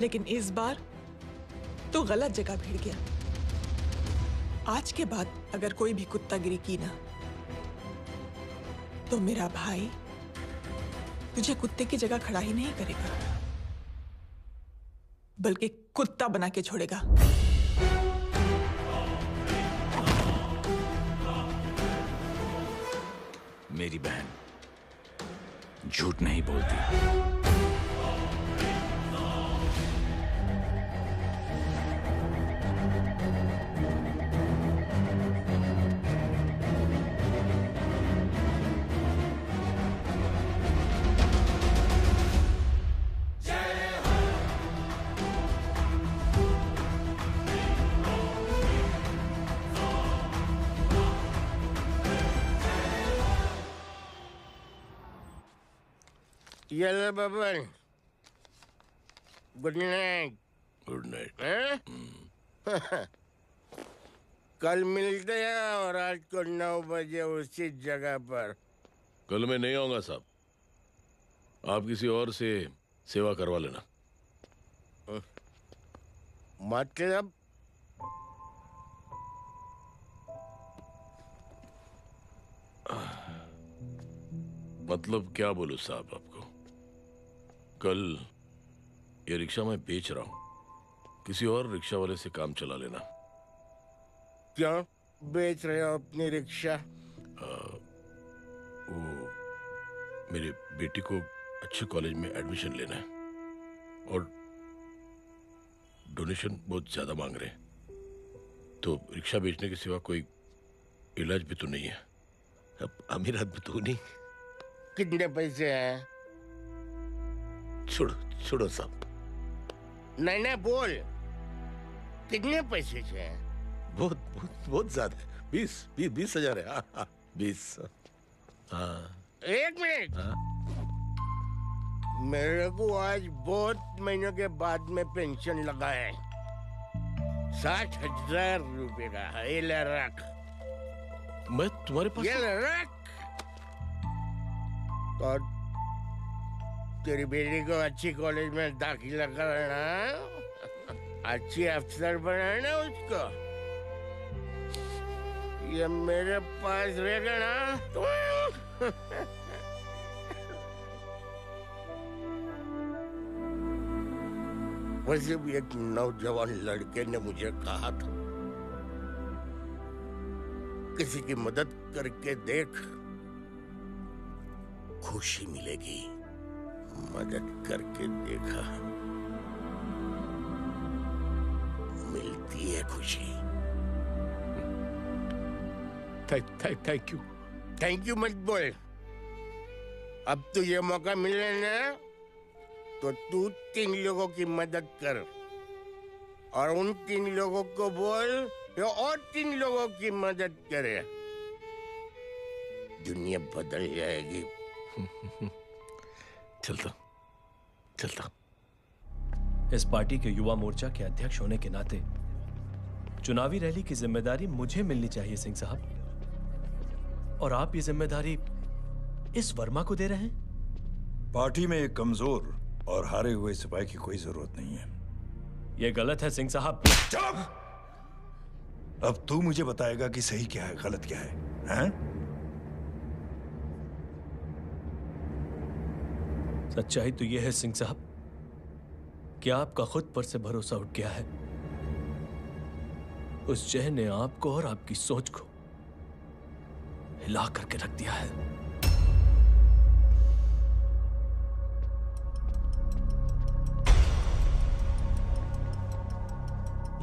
लेकिन इस बार तो गलत जगह भिड़ गया। आज के बाद अगर कोई भी कुत्तागिरी की ना, तो मेरा भाई तुझे कुत्ते की जगह खड़ा ही नहीं करेगा, बल्कि कुत्ता बना के छोड़ेगा। मेरी बहन झूठ नहीं बोलती। Yellow bubble. Good night. Good night. कल मिलते हैं और आज को 9 बजे उसी जगह पर। कल मैं नहीं आऊंगा साहब, आप किसी और से सेवा करवा लेना। मतलब? मतलब क्या बोलूं साहब आपको, कल ये रिक्शा मैं बेच रहा हूँ, किसी और रिक्शा वाले से काम चला लेना। क्यों बेच रहे हो अपनी रिक्शा? वो मेरे बेटी को अच्छे कॉलेज में एडमिशन लेना है और डोनेशन बहुत ज्यादा मांग रहे हैं, तो रिक्शा बेचने के सिवा कोई इलाज भी तो नहीं है। अब अमीर आदमी तो नहीं। कितने पैसे हैं? छोड़ो छोड़ो साहब। नहीं बोल, कितने पैसे चाहिए? बहुत बहुत बहुत ज्यादा है। 20,000 है। हाँ 20। हाँ एक मिनट। मेरे को आज बहुत महीनों के बाद में पेंशन लगा है, 60,000 रुपए का। ये ले रख। मैं तुम्हारे पास? ये ले रख। तो तेरी बेटी को अच्छी कॉलेज में दाखिला कराना, अच्छी अफसर बनाना उसको। ये मेरे पास रहेगा ना तो वैसे भी एक नौजवान लड़के ने मुझे कहा था, किसी की मदद करके देख, खुशी मिलेगी। मदद करके देखा, मिलती है खुशी। Thank you. थैंक यू मत बोल। अब तो ये मौका मिले ना, तो तू 3 लोगों की मदद कर और उन 3 लोगों को बोल ये और 3 लोगों की मदद करे। दुनिया बदल जाएगी। चलता। इस पार्टी के युवा मोर्चा के अध्यक्ष होने के नाते चुनावी रैली की जिम्मेदारी मुझे मिलनी चाहिए सिंह साहब, और आप ये जिम्मेदारी इस वर्मा को दे रहे हैं। पार्टी में एक कमजोर और हारे हुए सिपाही की कोई जरूरत नहीं है। यह गलत है सिंह साहब। चुप! अब तू मुझे बताएगा कि सही क्या है, गलत क्या है, हैं? सच्चाई तो यह है सिंह साहब कि आपका खुद पर से भरोसा उठ गया है। उस जय ने आपको और आपकी सोच को हिला करके रख दिया है।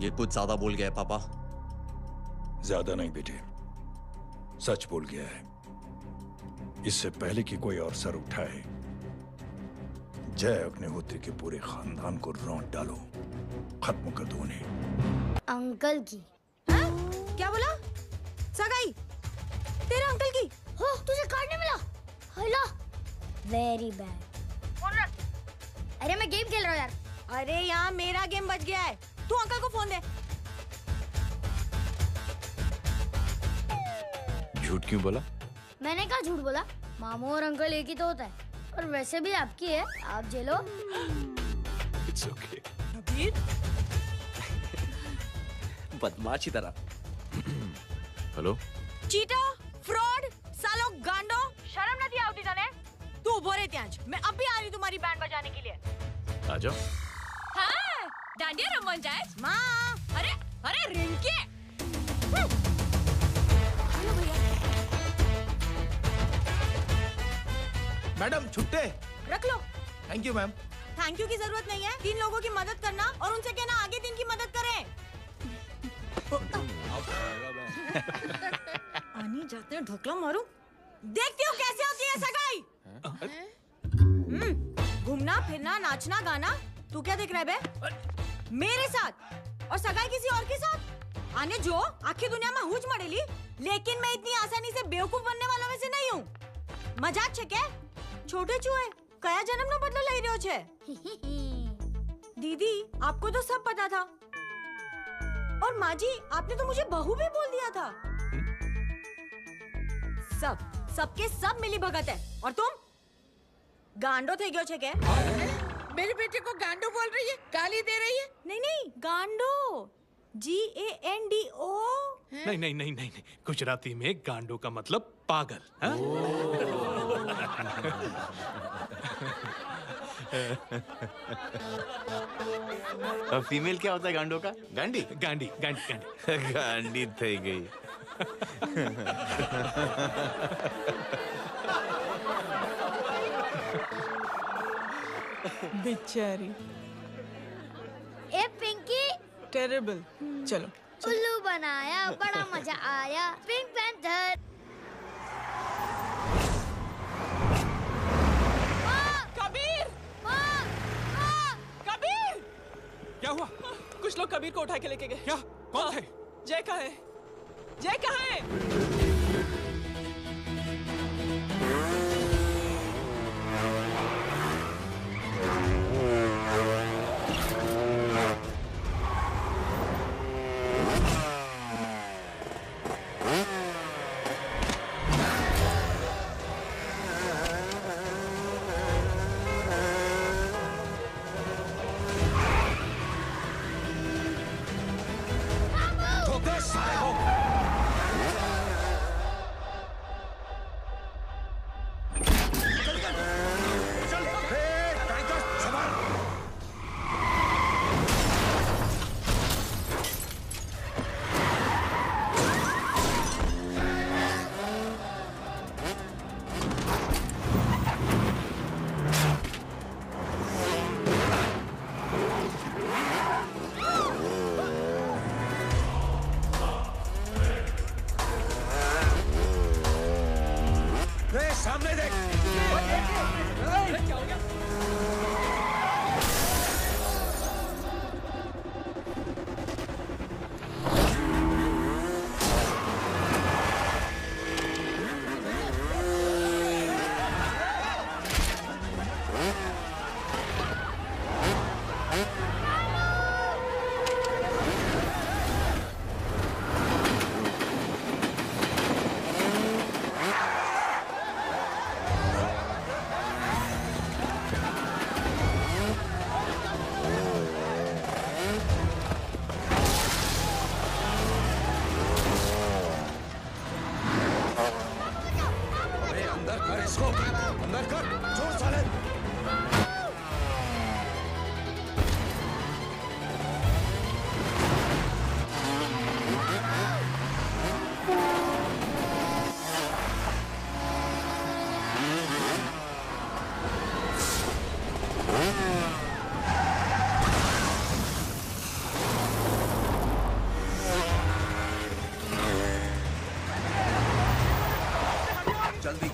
ये कुछ ज्यादा बोल गया है पापा। ज्यादा नहीं बेटे, सच बोल गया है। इससे पहले कि कोई और सर उठाए, जय अग्निहोत्री के पूरे खानदान को रौंद डालो, खत्म कर दो उन्हें। अंकल की। हाँ? क्या बोला? सगाई तेरे अंकल की? हो, तुझे कार्ड नहीं मिला? Hello, very bad. फोन रख। अरे मैं गेम खेल रहा हूँ यार। अरे यहाँ मेरा गेम बच गया है, तू अंकल को फोन दे। झूठ क्यों बोला? मैंने कहा झूठ बोला? मामू और अंकल एक ही तो होता है, और वैसे भी आपकी है, आप झेलो। It's okay. बदमाश की तरह। हेलो, चीटा, फ्रॉड, सालो गांडो, शर्म नहीं आती तने? तू उभो रे ત્યાં જ, मैं अभी आ रही तुम्हारी बैंड बजाने के लिए। आ जाओ। हाँ, डांडिया रमन जाए। माँ, अरे रिंकी। मैडम छुट्टे रख लो। Thank you ma'am. Thank you की जरूरत नहीं है, 3 लोगों की मदद करना और उनसे कहना आगे 3 की मदद करें। आनी जाते हैं ढोकला मारूं। देखती हो कैसे होती है सगाई? घूमना फिरना नाचना गाना, तू क्या देख रहा है बे? मेरे साथ और सगाई किसी और के साथ? आने जो आखिर दुनिया में हुज मड़ेली, लेकिन मैं इतनी आसानी से बेवकूफ बनने वाला में से नहीं हूँ। मजाक छे क्या? छोटे चूहे कया जन्म नो बदलो लई रह्यो छे? दीदी आपको तो सब पता था, और माँ जी आपने तो मुझे बहू भी बोल दिया था। सबके सब मिली भगत है, और तुम गांडो थे गयो छे क्या? मेरे बेटे को गांडो बोल रही है, गाली दे रही है? नहीं गांडो, GANDO। नहीं, गुजराती में गांडो का मतलब पागल। फीमेल क्या होता है गांडों का? गांडी गांडी गांडी गांडी गांडी थई गई। बेचारी। ए पिंकी। टेरेबल। चलो। उल्लू बनाया, बड़ा मजा आया। Pink panther. कबीर! कबीर! क्या हुआ? कुछ लोग कबीर को उठा के लेके गए। क्या? कौन थे? जय कहाँ है? जय कहाँ है? सामने देख। क्या हो गया?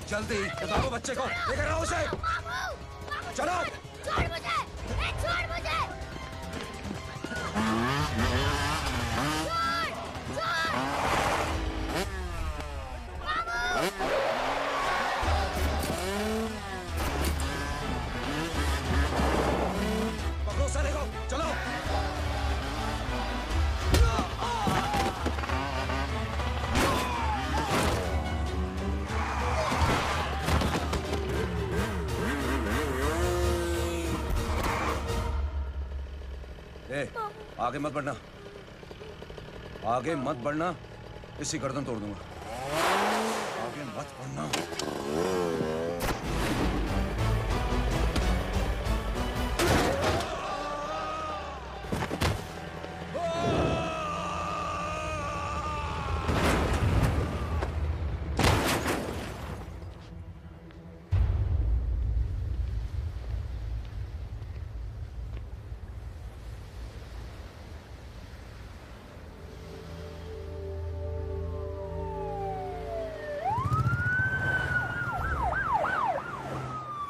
जल्दी बताओ बच्चे को, लेकर आओ उसे। चलो। छोड़ मुझे, छोड़ मुझे। पकड़ो साले को, चलो। आगे मत बढ़ना, आगे मत बढ़ना, इसी गर्दन तोड़ दूंगा। आगे मत बढ़ना।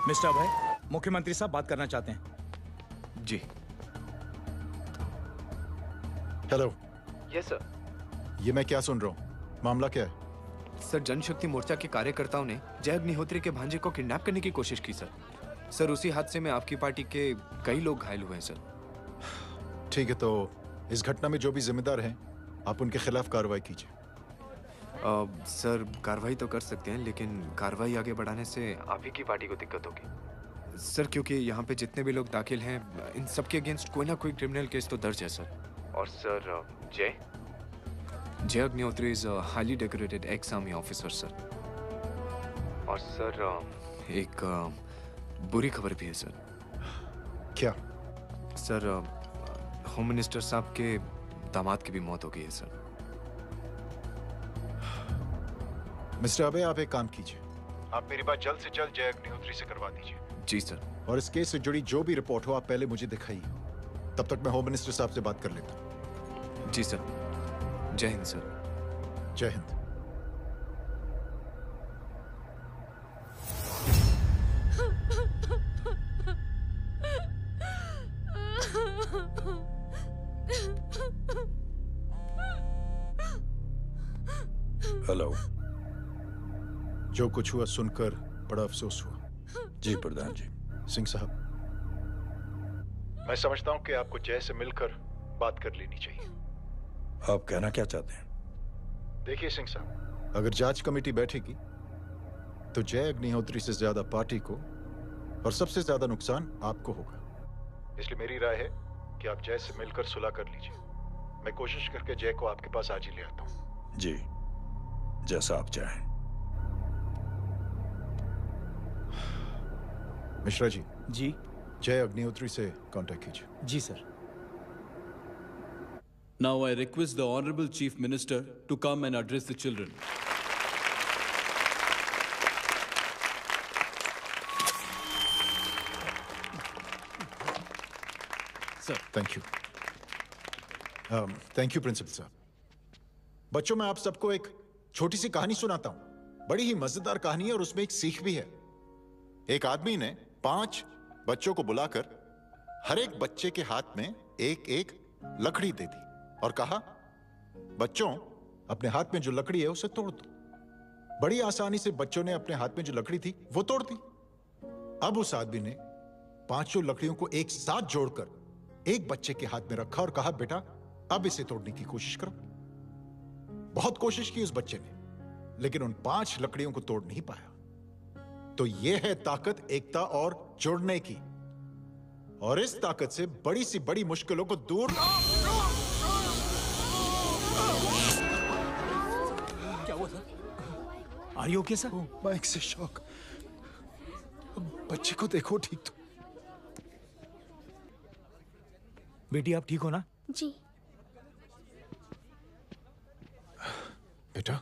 मिस्टर अभय, मुख्यमंत्री साहब बात करना चाहते हैं। जी। हेलो। Yes sir. ये मैं क्या सुन रहा हूँ? मामला क्या है? सर, जनशक्ति मोर्चा के कार्यकर्ताओं ने जय अग्निहोत्री के भांजे को किडनैप करने की कोशिश की सर। सर, उसी हादसे में आपकी पार्टी के कई लोग घायल हुए हैं सर। ठीक है, तो इस घटना में जो भी जिम्मेदार हैं, आप उनके खिलाफ कार्रवाई कीजिए। सर, कार्रवाई तो कर सकते हैं, लेकिन कार्रवाई आगे बढ़ाने से आप ही की पार्टी को दिक्कत होगी सर, क्योंकि यहाँ पे जितने भी लोग दाखिल हैं, इन सबके अगेंस्ट कोई ना कोई क्रिमिनल केस तो दर्ज है सर। और सर, जय Agnihotri is highly decorated ex army officer sir. और सर, एक बुरी खबर भी है सर। क्या? सर, होम मिनिस्टर साहब के दामाद की भी मौत हो गई है सर। मिस्टर अबे, आप एक काम कीजिए, आप मेरी बात जल्द से जल्द जय अग्निहोत्री से करवा दीजिए। जी सर। और इस केस से जुड़ी जो भी रिपोर्ट हो आप पहले मुझे दिखाइए, तब तक मैं होम मिनिस्टर साहब से बात कर लेता हूँ। जी सर। जय हिंद सर। जय हिंद। हेलो। जो कुछ हुआ सुनकर बड़ा अफसोस हुआ। जी प्रधान जी। सिंह साहब, मैं समझता हूं कि आपको जय से मिलकर बात कर लेनी चाहिए। आप कहना क्या चाहते हैं? देखिए सिंह साहब, अगर जांच कमेटी बैठेगी तो जय अग्निहोत्री से ज्यादा पार्टी को और सबसे ज्यादा नुकसान आपको होगा। इसलिए मेरी राय है कि आप जय से मिलकर सुलह कर लीजिए। मैं कोशिश करके जय को आपके पास आज ही ले आता हूं। जी, जैसा आप चाहें। मिश्रा जी। जी। जय अग्निहोत्री से कांटेक्ट कीजिए। जी sir. Now I request the Honorable Chief Minister to come and address the children. Sir, thank you. Thank you principal साहब। बच्चों, मैं आप सबको एक छोटी सी कहानी सुनाता हूं। बड़ी ही मजेदार कहानी है और उसमें एक सीख भी है। एक आदमी ने 5 बच्चों को बुलाकर हर एक बच्चे के हाथ में एक एक लकड़ी दे दी और कहा, बच्चों, अपने हाथ में जो लकड़ी है उसे तोड़ दो। बड़ी आसानी से बच्चों ने अपने हाथ में जो लकड़ी थी वो तोड़ दी। अब उस आदमी ने 5 लकड़ियों को एक साथ जोड़कर एक बच्चे के हाथ में रखा और कहा, बेटा, अब इसे तोड़ने की कोशिश करो। बहुत कोशिश की उस बच्चे ने, लेकिन उन 5 लकड़ियों को तोड़ नहीं पाया। तो यह है ताकत एकता और जुड़ने की। और इस ताकत से बड़ी सी बड़ी मुश्किलों को दूर। क्या हुआ sir? Are you okay sir? Mike से शॉक। बच्चे को देखो ठीक तो। बेटी, आप ठीक हो ना? जी। बेटा,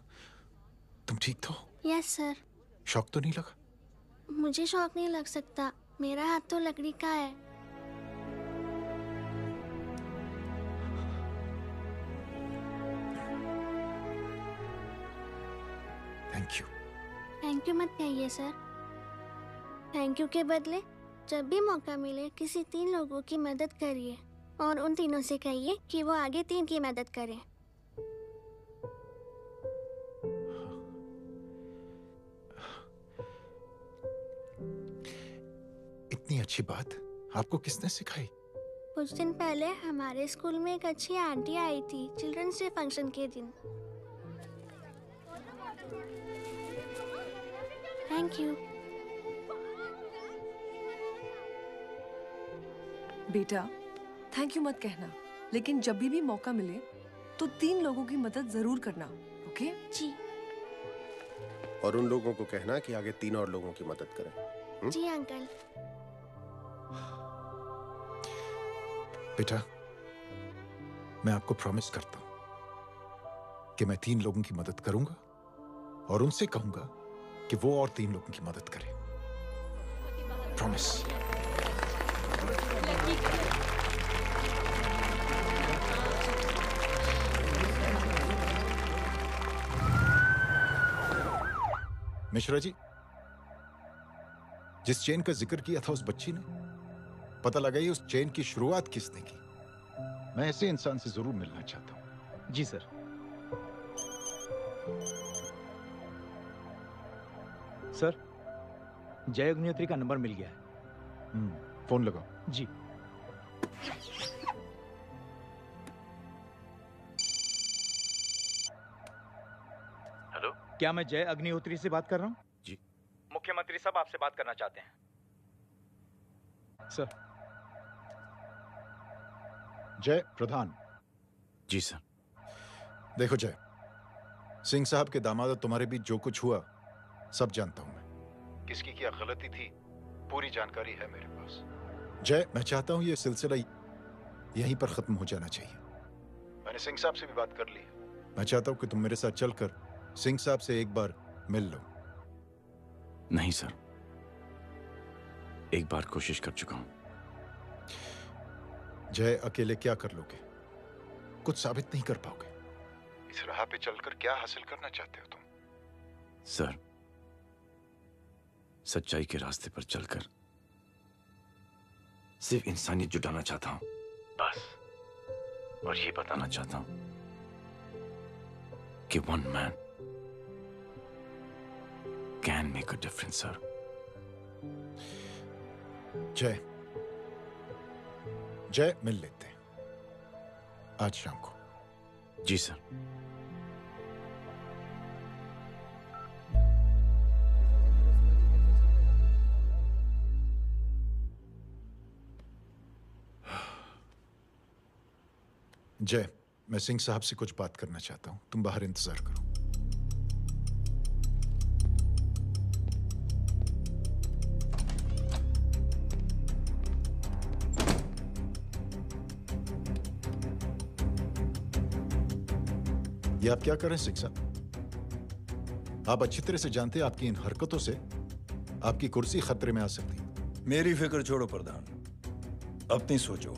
तुम ठीक तो? Yes sir. शॉक तो नहीं लगा? मुझे शौक नहीं लग सकता, मेरा हाथ तो लकड़ी का है। Thank you. थैंक यू मत कहिए सर। थैंक यू के बदले जब भी मौका मिले किसी 3 लोगों की मदद करिए और उन तीनों से कहिए कि वो आगे 3 की मदद करें। इतनी अच्छी बात आपको किसने सिखाई? कुछ दिन पहले हमारे स्कूल में एक अच्छी आंटी आई थी चिल्ड्रंस डे फंक्शन के दिन। Thank you. बेटा, थैंक यू मत कहना, लेकिन जब भी मौका मिले तो 3 लोगों की मदद जरूर करना, ओके? जी। और उन लोगों को कहना कि आगे 3 और लोगों की मदद करें। जी अंकल। बेटा, मैं आपको प्रॉमिस करता हूं कि मैं 3 लोगों की मदद करूंगा और उनसे कहूंगा कि वो और 3 लोगों की मदद करें। प्रॉमिस। मिश्रा जी, जिस चेन का जिक्र किया था उस बच्ची ने, पता लगाइए उस चेन की शुरुआत किसने की। मैं ऐसे इंसान से जरूर मिलना चाहता हूं। जी सर। सर, जय अग्निहोत्री का नंबर मिल गया है। फोन लगाओ। जी। हेलो, क्या मैं जय अग्निहोत्री से बात कर रहा हूँ? जी। मुख्यमंत्री साहब आपसे बात करना चाहते हैं। सर। जय प्रधान। जी सर। देखो जय, सिंह साहब के दामाद तुम्हारे बीच जो कुछ हुआ सब जानता हूं मैं। किसकी क्या गलती थी पूरी जानकारी है मेरे पास। जय, मैं चाहता हूं ये सिलसिला यहीं पर खत्म हो जाना चाहिए। मैंने सिंह साहब से भी बात कर ली है। मैं चाहता हूं कि तुम मेरे साथ चलकर सिंह साहब से एक बार मिल लो। नहीं सर, एक बार कोशिश कर चुका हूं। जय, अकेले क्या कर लोगे? कुछ साबित नहीं कर पाओगे। इस राह पे चलकर क्या हासिल करना चाहते हो तुम? सर, सच्चाई के रास्ते पर चलकर सिर्फ इंसानियत जुटाना चाहता हूं, बस। और ये बताना चाहता हूं कि one man can make a difference, sir. जय, मिल लेते हैं आज शाम को। जी सर। जय, मैं सिंह साहब से कुछ बात करना चाहता हूं। तुम बाहर इंतजार करो। ये आप क्या कर रहे हैं सिंह साहब? आप अच्छी तरह से जानते हैं आपकी इन हरकतों से आपकी कुर्सी खतरे में आ सकती है। मेरी फिक्र छोड़ो प्रधान, अपनी सोचो।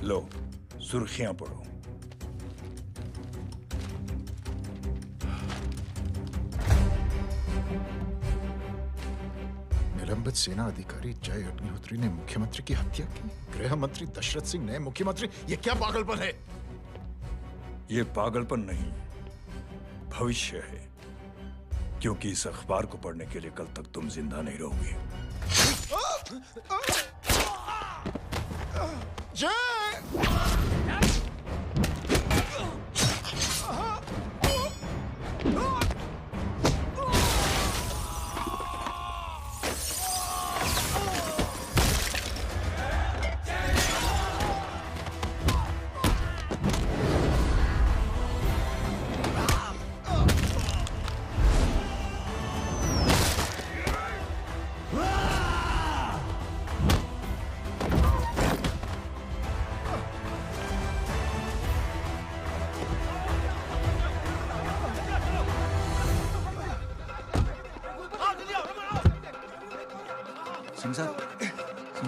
लो, सुर्खियां पढ़ो। निलंबित सेना अधिकारी जय अग्निहोत्री ने मुख्यमंत्री की हत्या की। गृह मंत्री दशरथ सिंह ने मुख्यमंत्री। ये क्या पागलपन है? ये पागलपन नहीं, भविष्य है, क्योंकि इस अखबार को पढ़ने के लिए कल तक तुम जिंदा नहीं रहोगे। जय!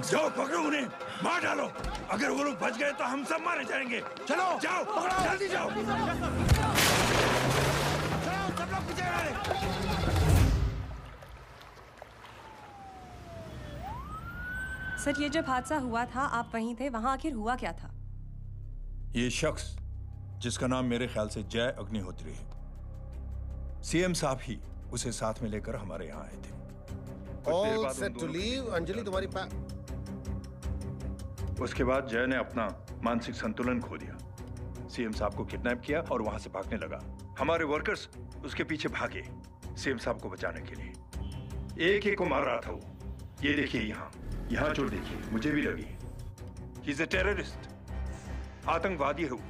जाओ, पकड़ो उन्हें, मार डालो। अगर वो लोग बच गए तो हम सब मारे जाएंगे। चलो, जाओ, जल्दी जाओ। सब लोग पीछे आ रहे। सर, ये जब हादसा हुआ था आप वहीं थे, वहां आखिर हुआ क्या था? ये शख्स जिसका नाम मेरे ख्याल से जय अग्निहोत्री है, सीएम साहब ही उसे साथ में लेकर हमारे यहाँ आए थे। All set to leave, Anjali तुम्हारी उसके बाद जय ने अपना मानसिक संतुलन खो दिया, सीएम साहब को किडनैप किया और वहां से भागने लगा। हमारे वर्कर्स उसके पीछे भागे सीएम साहब को बचाने के लिए। एक एक को मार रहा था वो। ये देखिए, यहाँ चोट देखिए, मुझे भी लगी। ही इज अ टेररिस्ट, आतंकवादी है वो।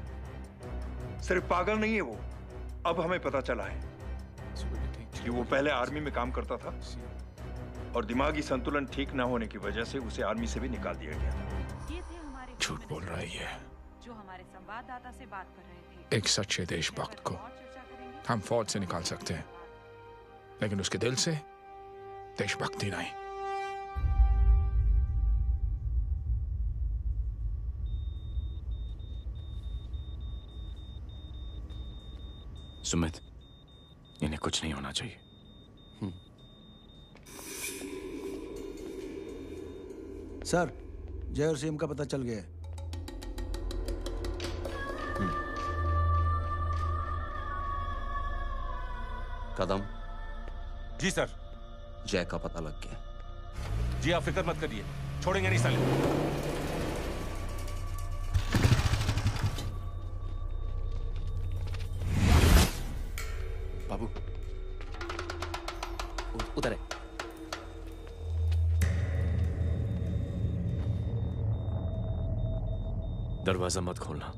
सिर्फ पागल नहीं है वो, अब हमें पता चला है कि वो पहले आर्मी में काम करता था और दिमागी संतुलन ठीक ना होने की वजह से उसे आर्मी से भी निकाल दिया गया। झूठ बोल रही है। जो हमारे संवाददाता से बात कर रहे थे। एक सच्चे देशभक्त को हम फौज से निकाल सकते हैं, लेकिन उसके दिल से देशभक्ति नहीं। सुमित, इन्हें कुछ नहीं होना चाहिए। सर, जय और सीएम का पता चल गया है। कदम। जी सर। जय का पता लग गया। जी आप फिक्र मत करिए, छोड़ेंगे नहीं साले। बाबू, उधर है। दरवाजा मत खोलना।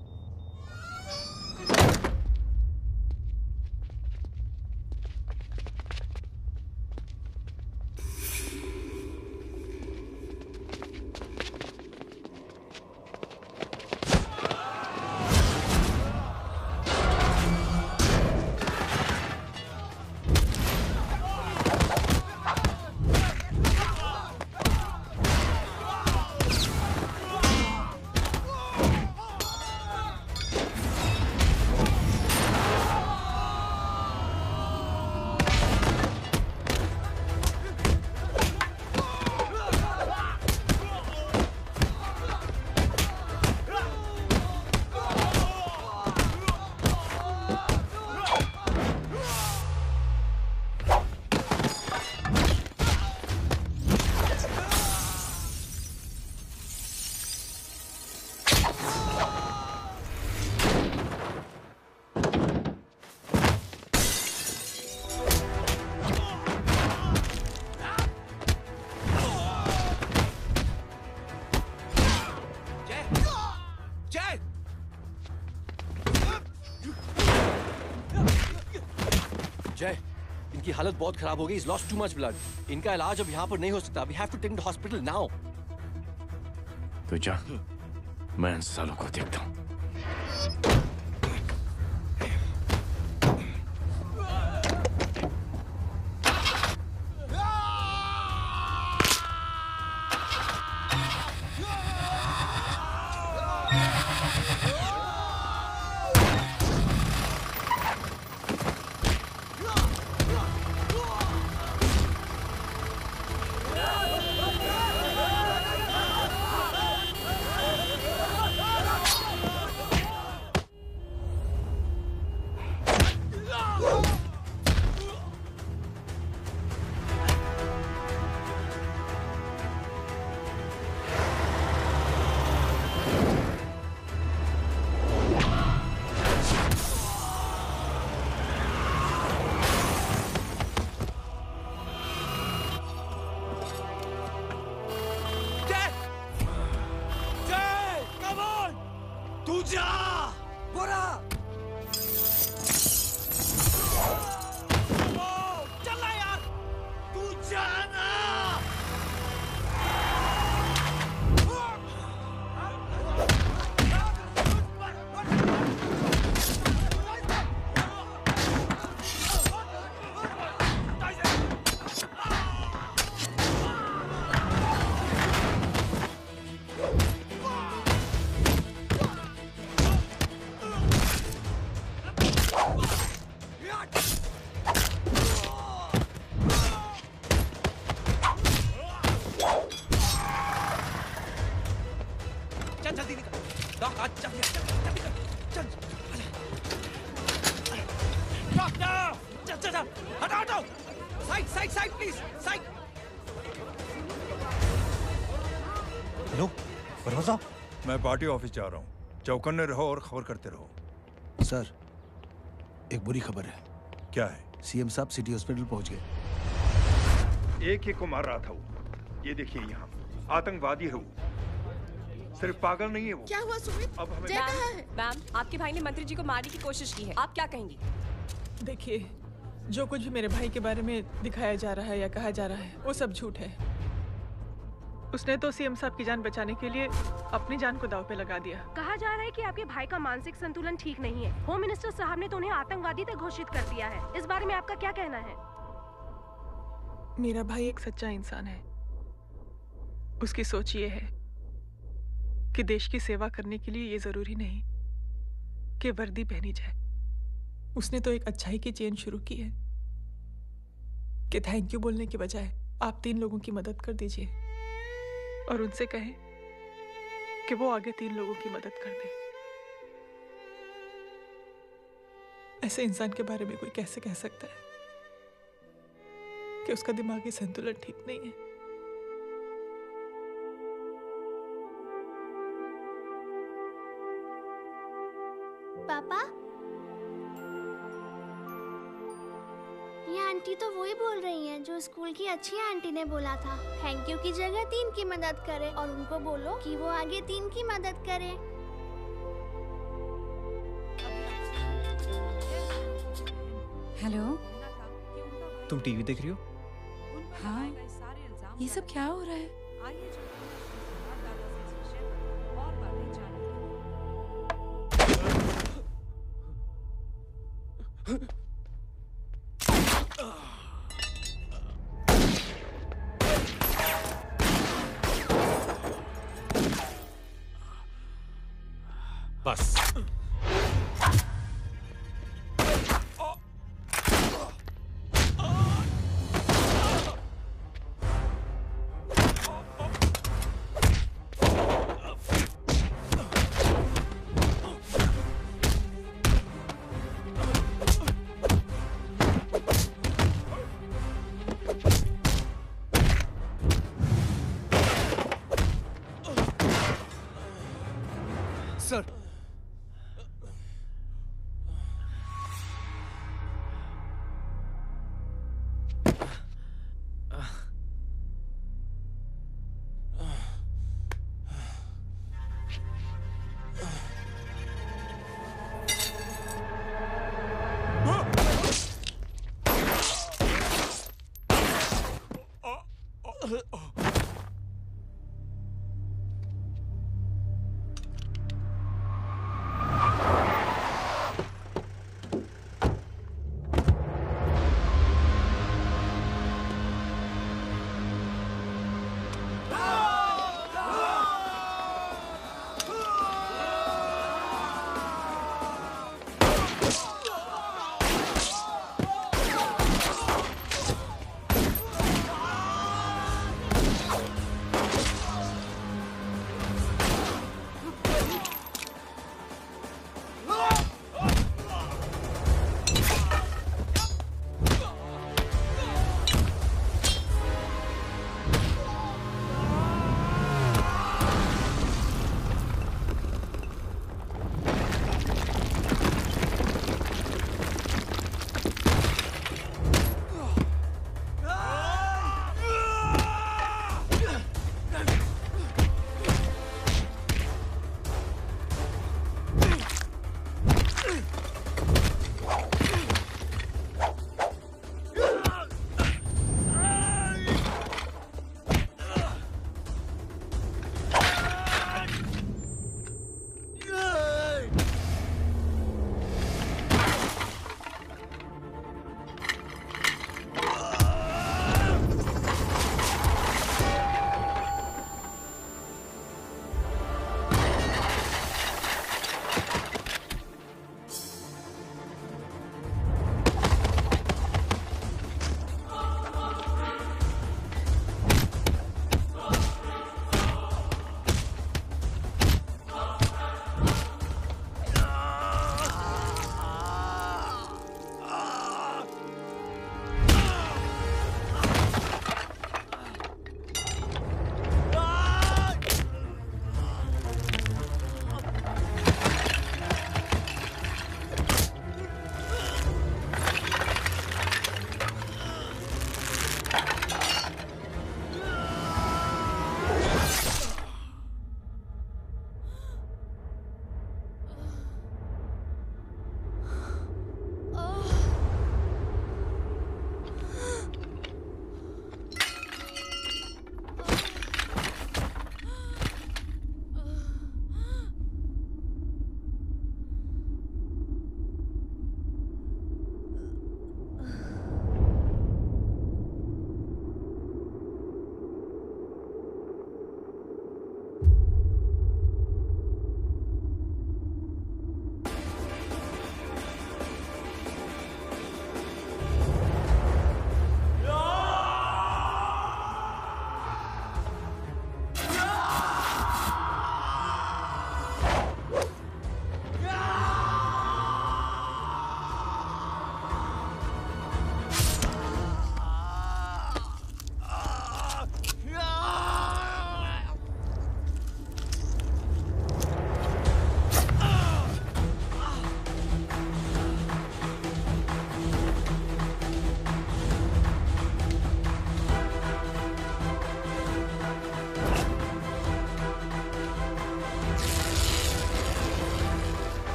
जय, इनकी हालत बहुत खराब हो गई। He's lost too much blood. इनका इलाज अब यहाँ पर नहीं हो सकता। We have to take him to hospital now. तो जा, मैं इन सालों को देखता हूँ। मैं पार्टी ऑफिस जा रहा हूँ। चौकन्ने रहो और खबर करते रहो। सर, एक बुरी खबर है। क्या है? सीएम साहब सिटी हॉस्पिटल पहुंच गए। एक को मार रहा था वो। ये देखिए यहाँ आतंकवादी है वो। सिर्फ पागल नहीं है वो। क्या हुआ सुमित? अब हमें मैम, आपके भाई ने मंत्री जी को मारने की कोशिश की है। आप क्या कहेंगी? देखिए, जो कुछ भी मेरे भाई के बारे में दिखाया जा रहा है या कहा जा रहा है वो सब झूठ है। उसने तो सीएम साहब की जान बचाने के लिए अपनी जान को दांव पे लगा दिया। कहा जा रहा है कि आपके भाई का मानसिक संतुलन ठीक नहीं है। होम मिनिस्टर साहब ने तो उन्हें आतंकवादी तक घोषित कर दिया है। इस बारे में आपका क्या कहना है? मेरा भाई एक सच्चा इंसान है। उसकी सोच ये है कि देश की सेवा करने के लिए ये जरूरी नहीं कि वर्दी पहनी जाए। उसने तो एक अच्छाई की चेन शुरू की है कि थैंक यू बोलने के बजाय आप 3 लोगों की मदद कर दीजिए और उनसे कहें कि वो आगे 3 लोगों की मदद कर दे। ऐसे इंसान के बारे में कोई कैसे कह सकता है कि उसका दिमागी संतुलन ठीक नहीं है? पापा, ये आंटी तो वही बोल रही हैं जो स्कूल की अच्छी आंटी ने बोला था। थैंक यू की जगह 3 की मदद करे और उनको बोलो कि वो आगे 3 की मदद करे। हेलो, तुम टीवी देख रही हो? हाँ, ये सब क्या हो रहा है? बस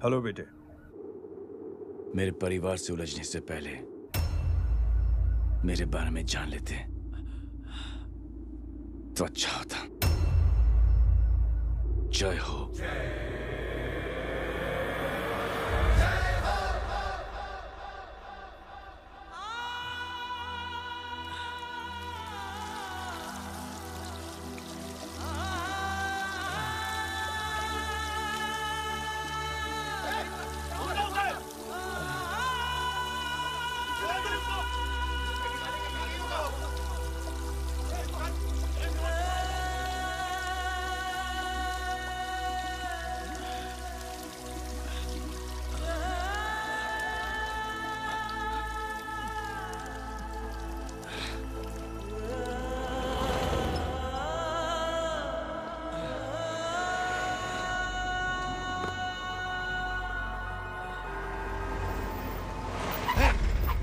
हेलो बेटे। मेरे परिवार से उलझने से पहले मेरे बारे में जान लेते तो अच्छा होता। जय हो।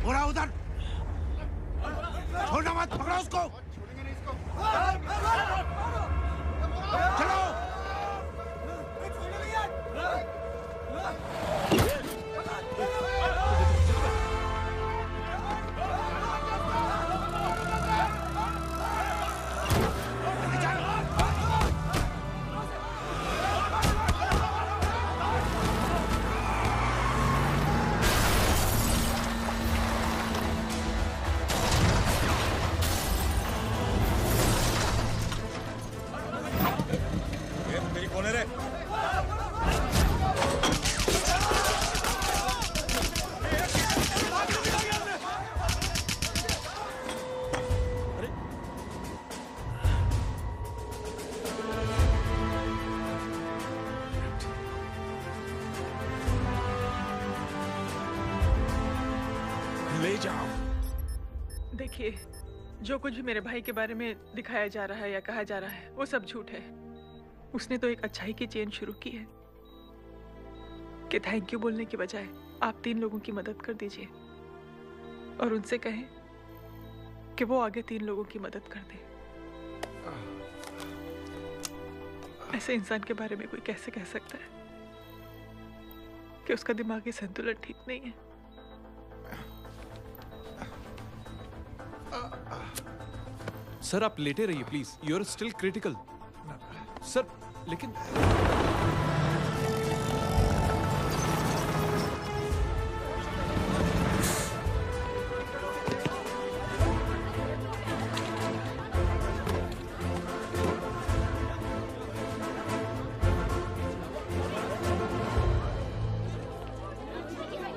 बुरा उधर, छोड़ना मत, पकड़ो उसको। चलो। ले जाओ। देखिए, जो कुछ भी मेरे भाई के बारे में दिखाया जा रहा है या कहा जा रहा है वो सब झूठ है। उसने तो एक अच्छाई की चेन शुरू की है कि थैंक यू बोलने के बजाय आप 3 लोगों की मदद कर दीजिए और उनसे कहें कि वो आगे 3 लोगों की मदद कर दे। ऐसे इंसान के बारे में कोई कैसे कह सकता है कि उसका दिमागी संतुलन ठीक नहीं है? सर आप लेटे रहिए please, you are still critical. Sir लेकिन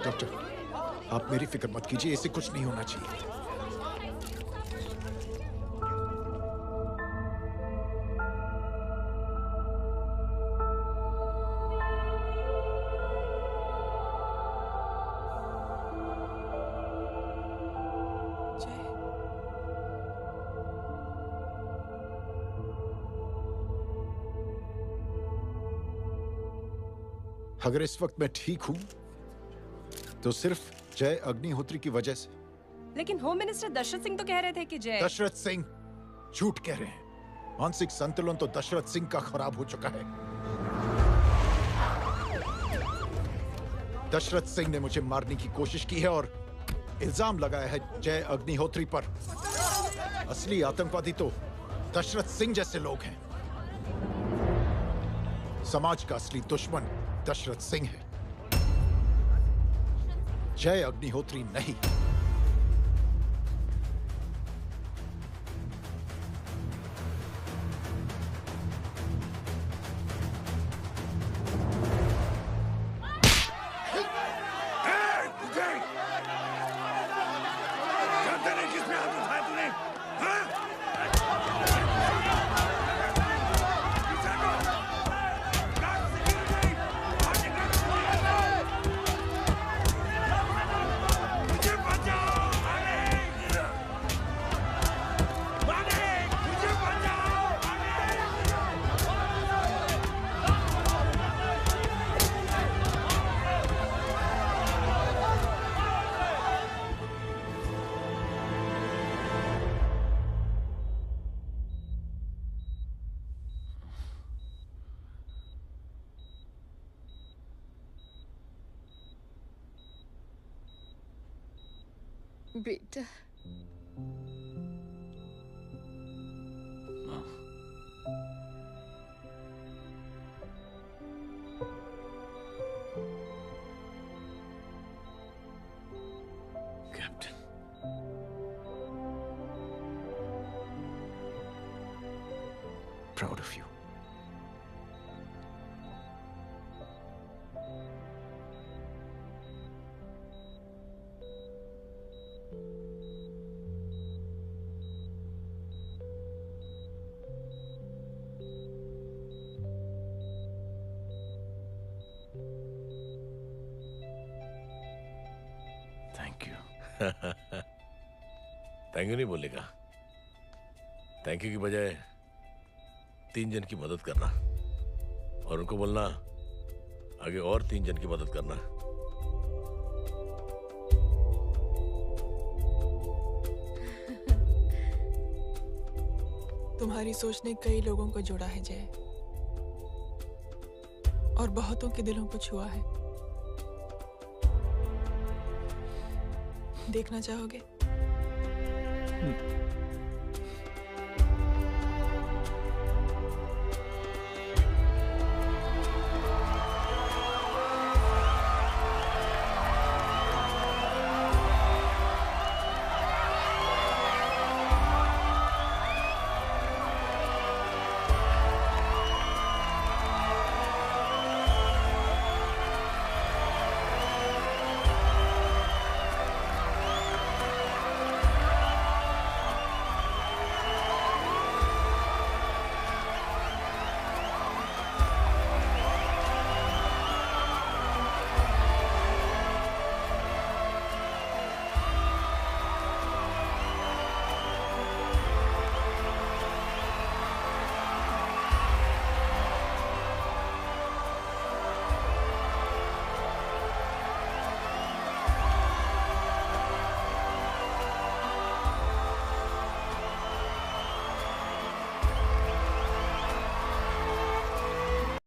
डॉक्टर, आप मेरी फिक्र मत कीजिए, इसे कुछ नहीं होना चाहिए। अगर इस वक्त मैं ठीक हूं तो सिर्फ जय अग्निहोत्री की वजह से। लेकिन होम मिनिस्टर दशरथ सिंह तो कह रहे थे कि जय। दशरथ सिंह झूठ कह रहे हैं। मानसिक संतुलन तो दशरथ सिंह का खराब हो चुका है। दशरथ सिंह ने मुझे मारने की कोशिश की है और इल्जाम लगाया है जय अग्निहोत्री पर। असली आतंकवादी तो दशरथ सिंह जैसे लोग हैं। समाज का असली दुश्मन दशरथ सिंह है, जय अग्निहोत्री नहीं। मुझे बेटा captain, proud of you. Thank you. Thank you नहीं बोलेगा। थैंक यू की बजाय 3 जन की मदद करना और उनको बोलना आगे और 3 जन की मदद करना। तुम्हारी सोच ने कई लोगों को जोड़ा है जय, और बहुतों के दिलों को छुआ है। देखना चाहोगे?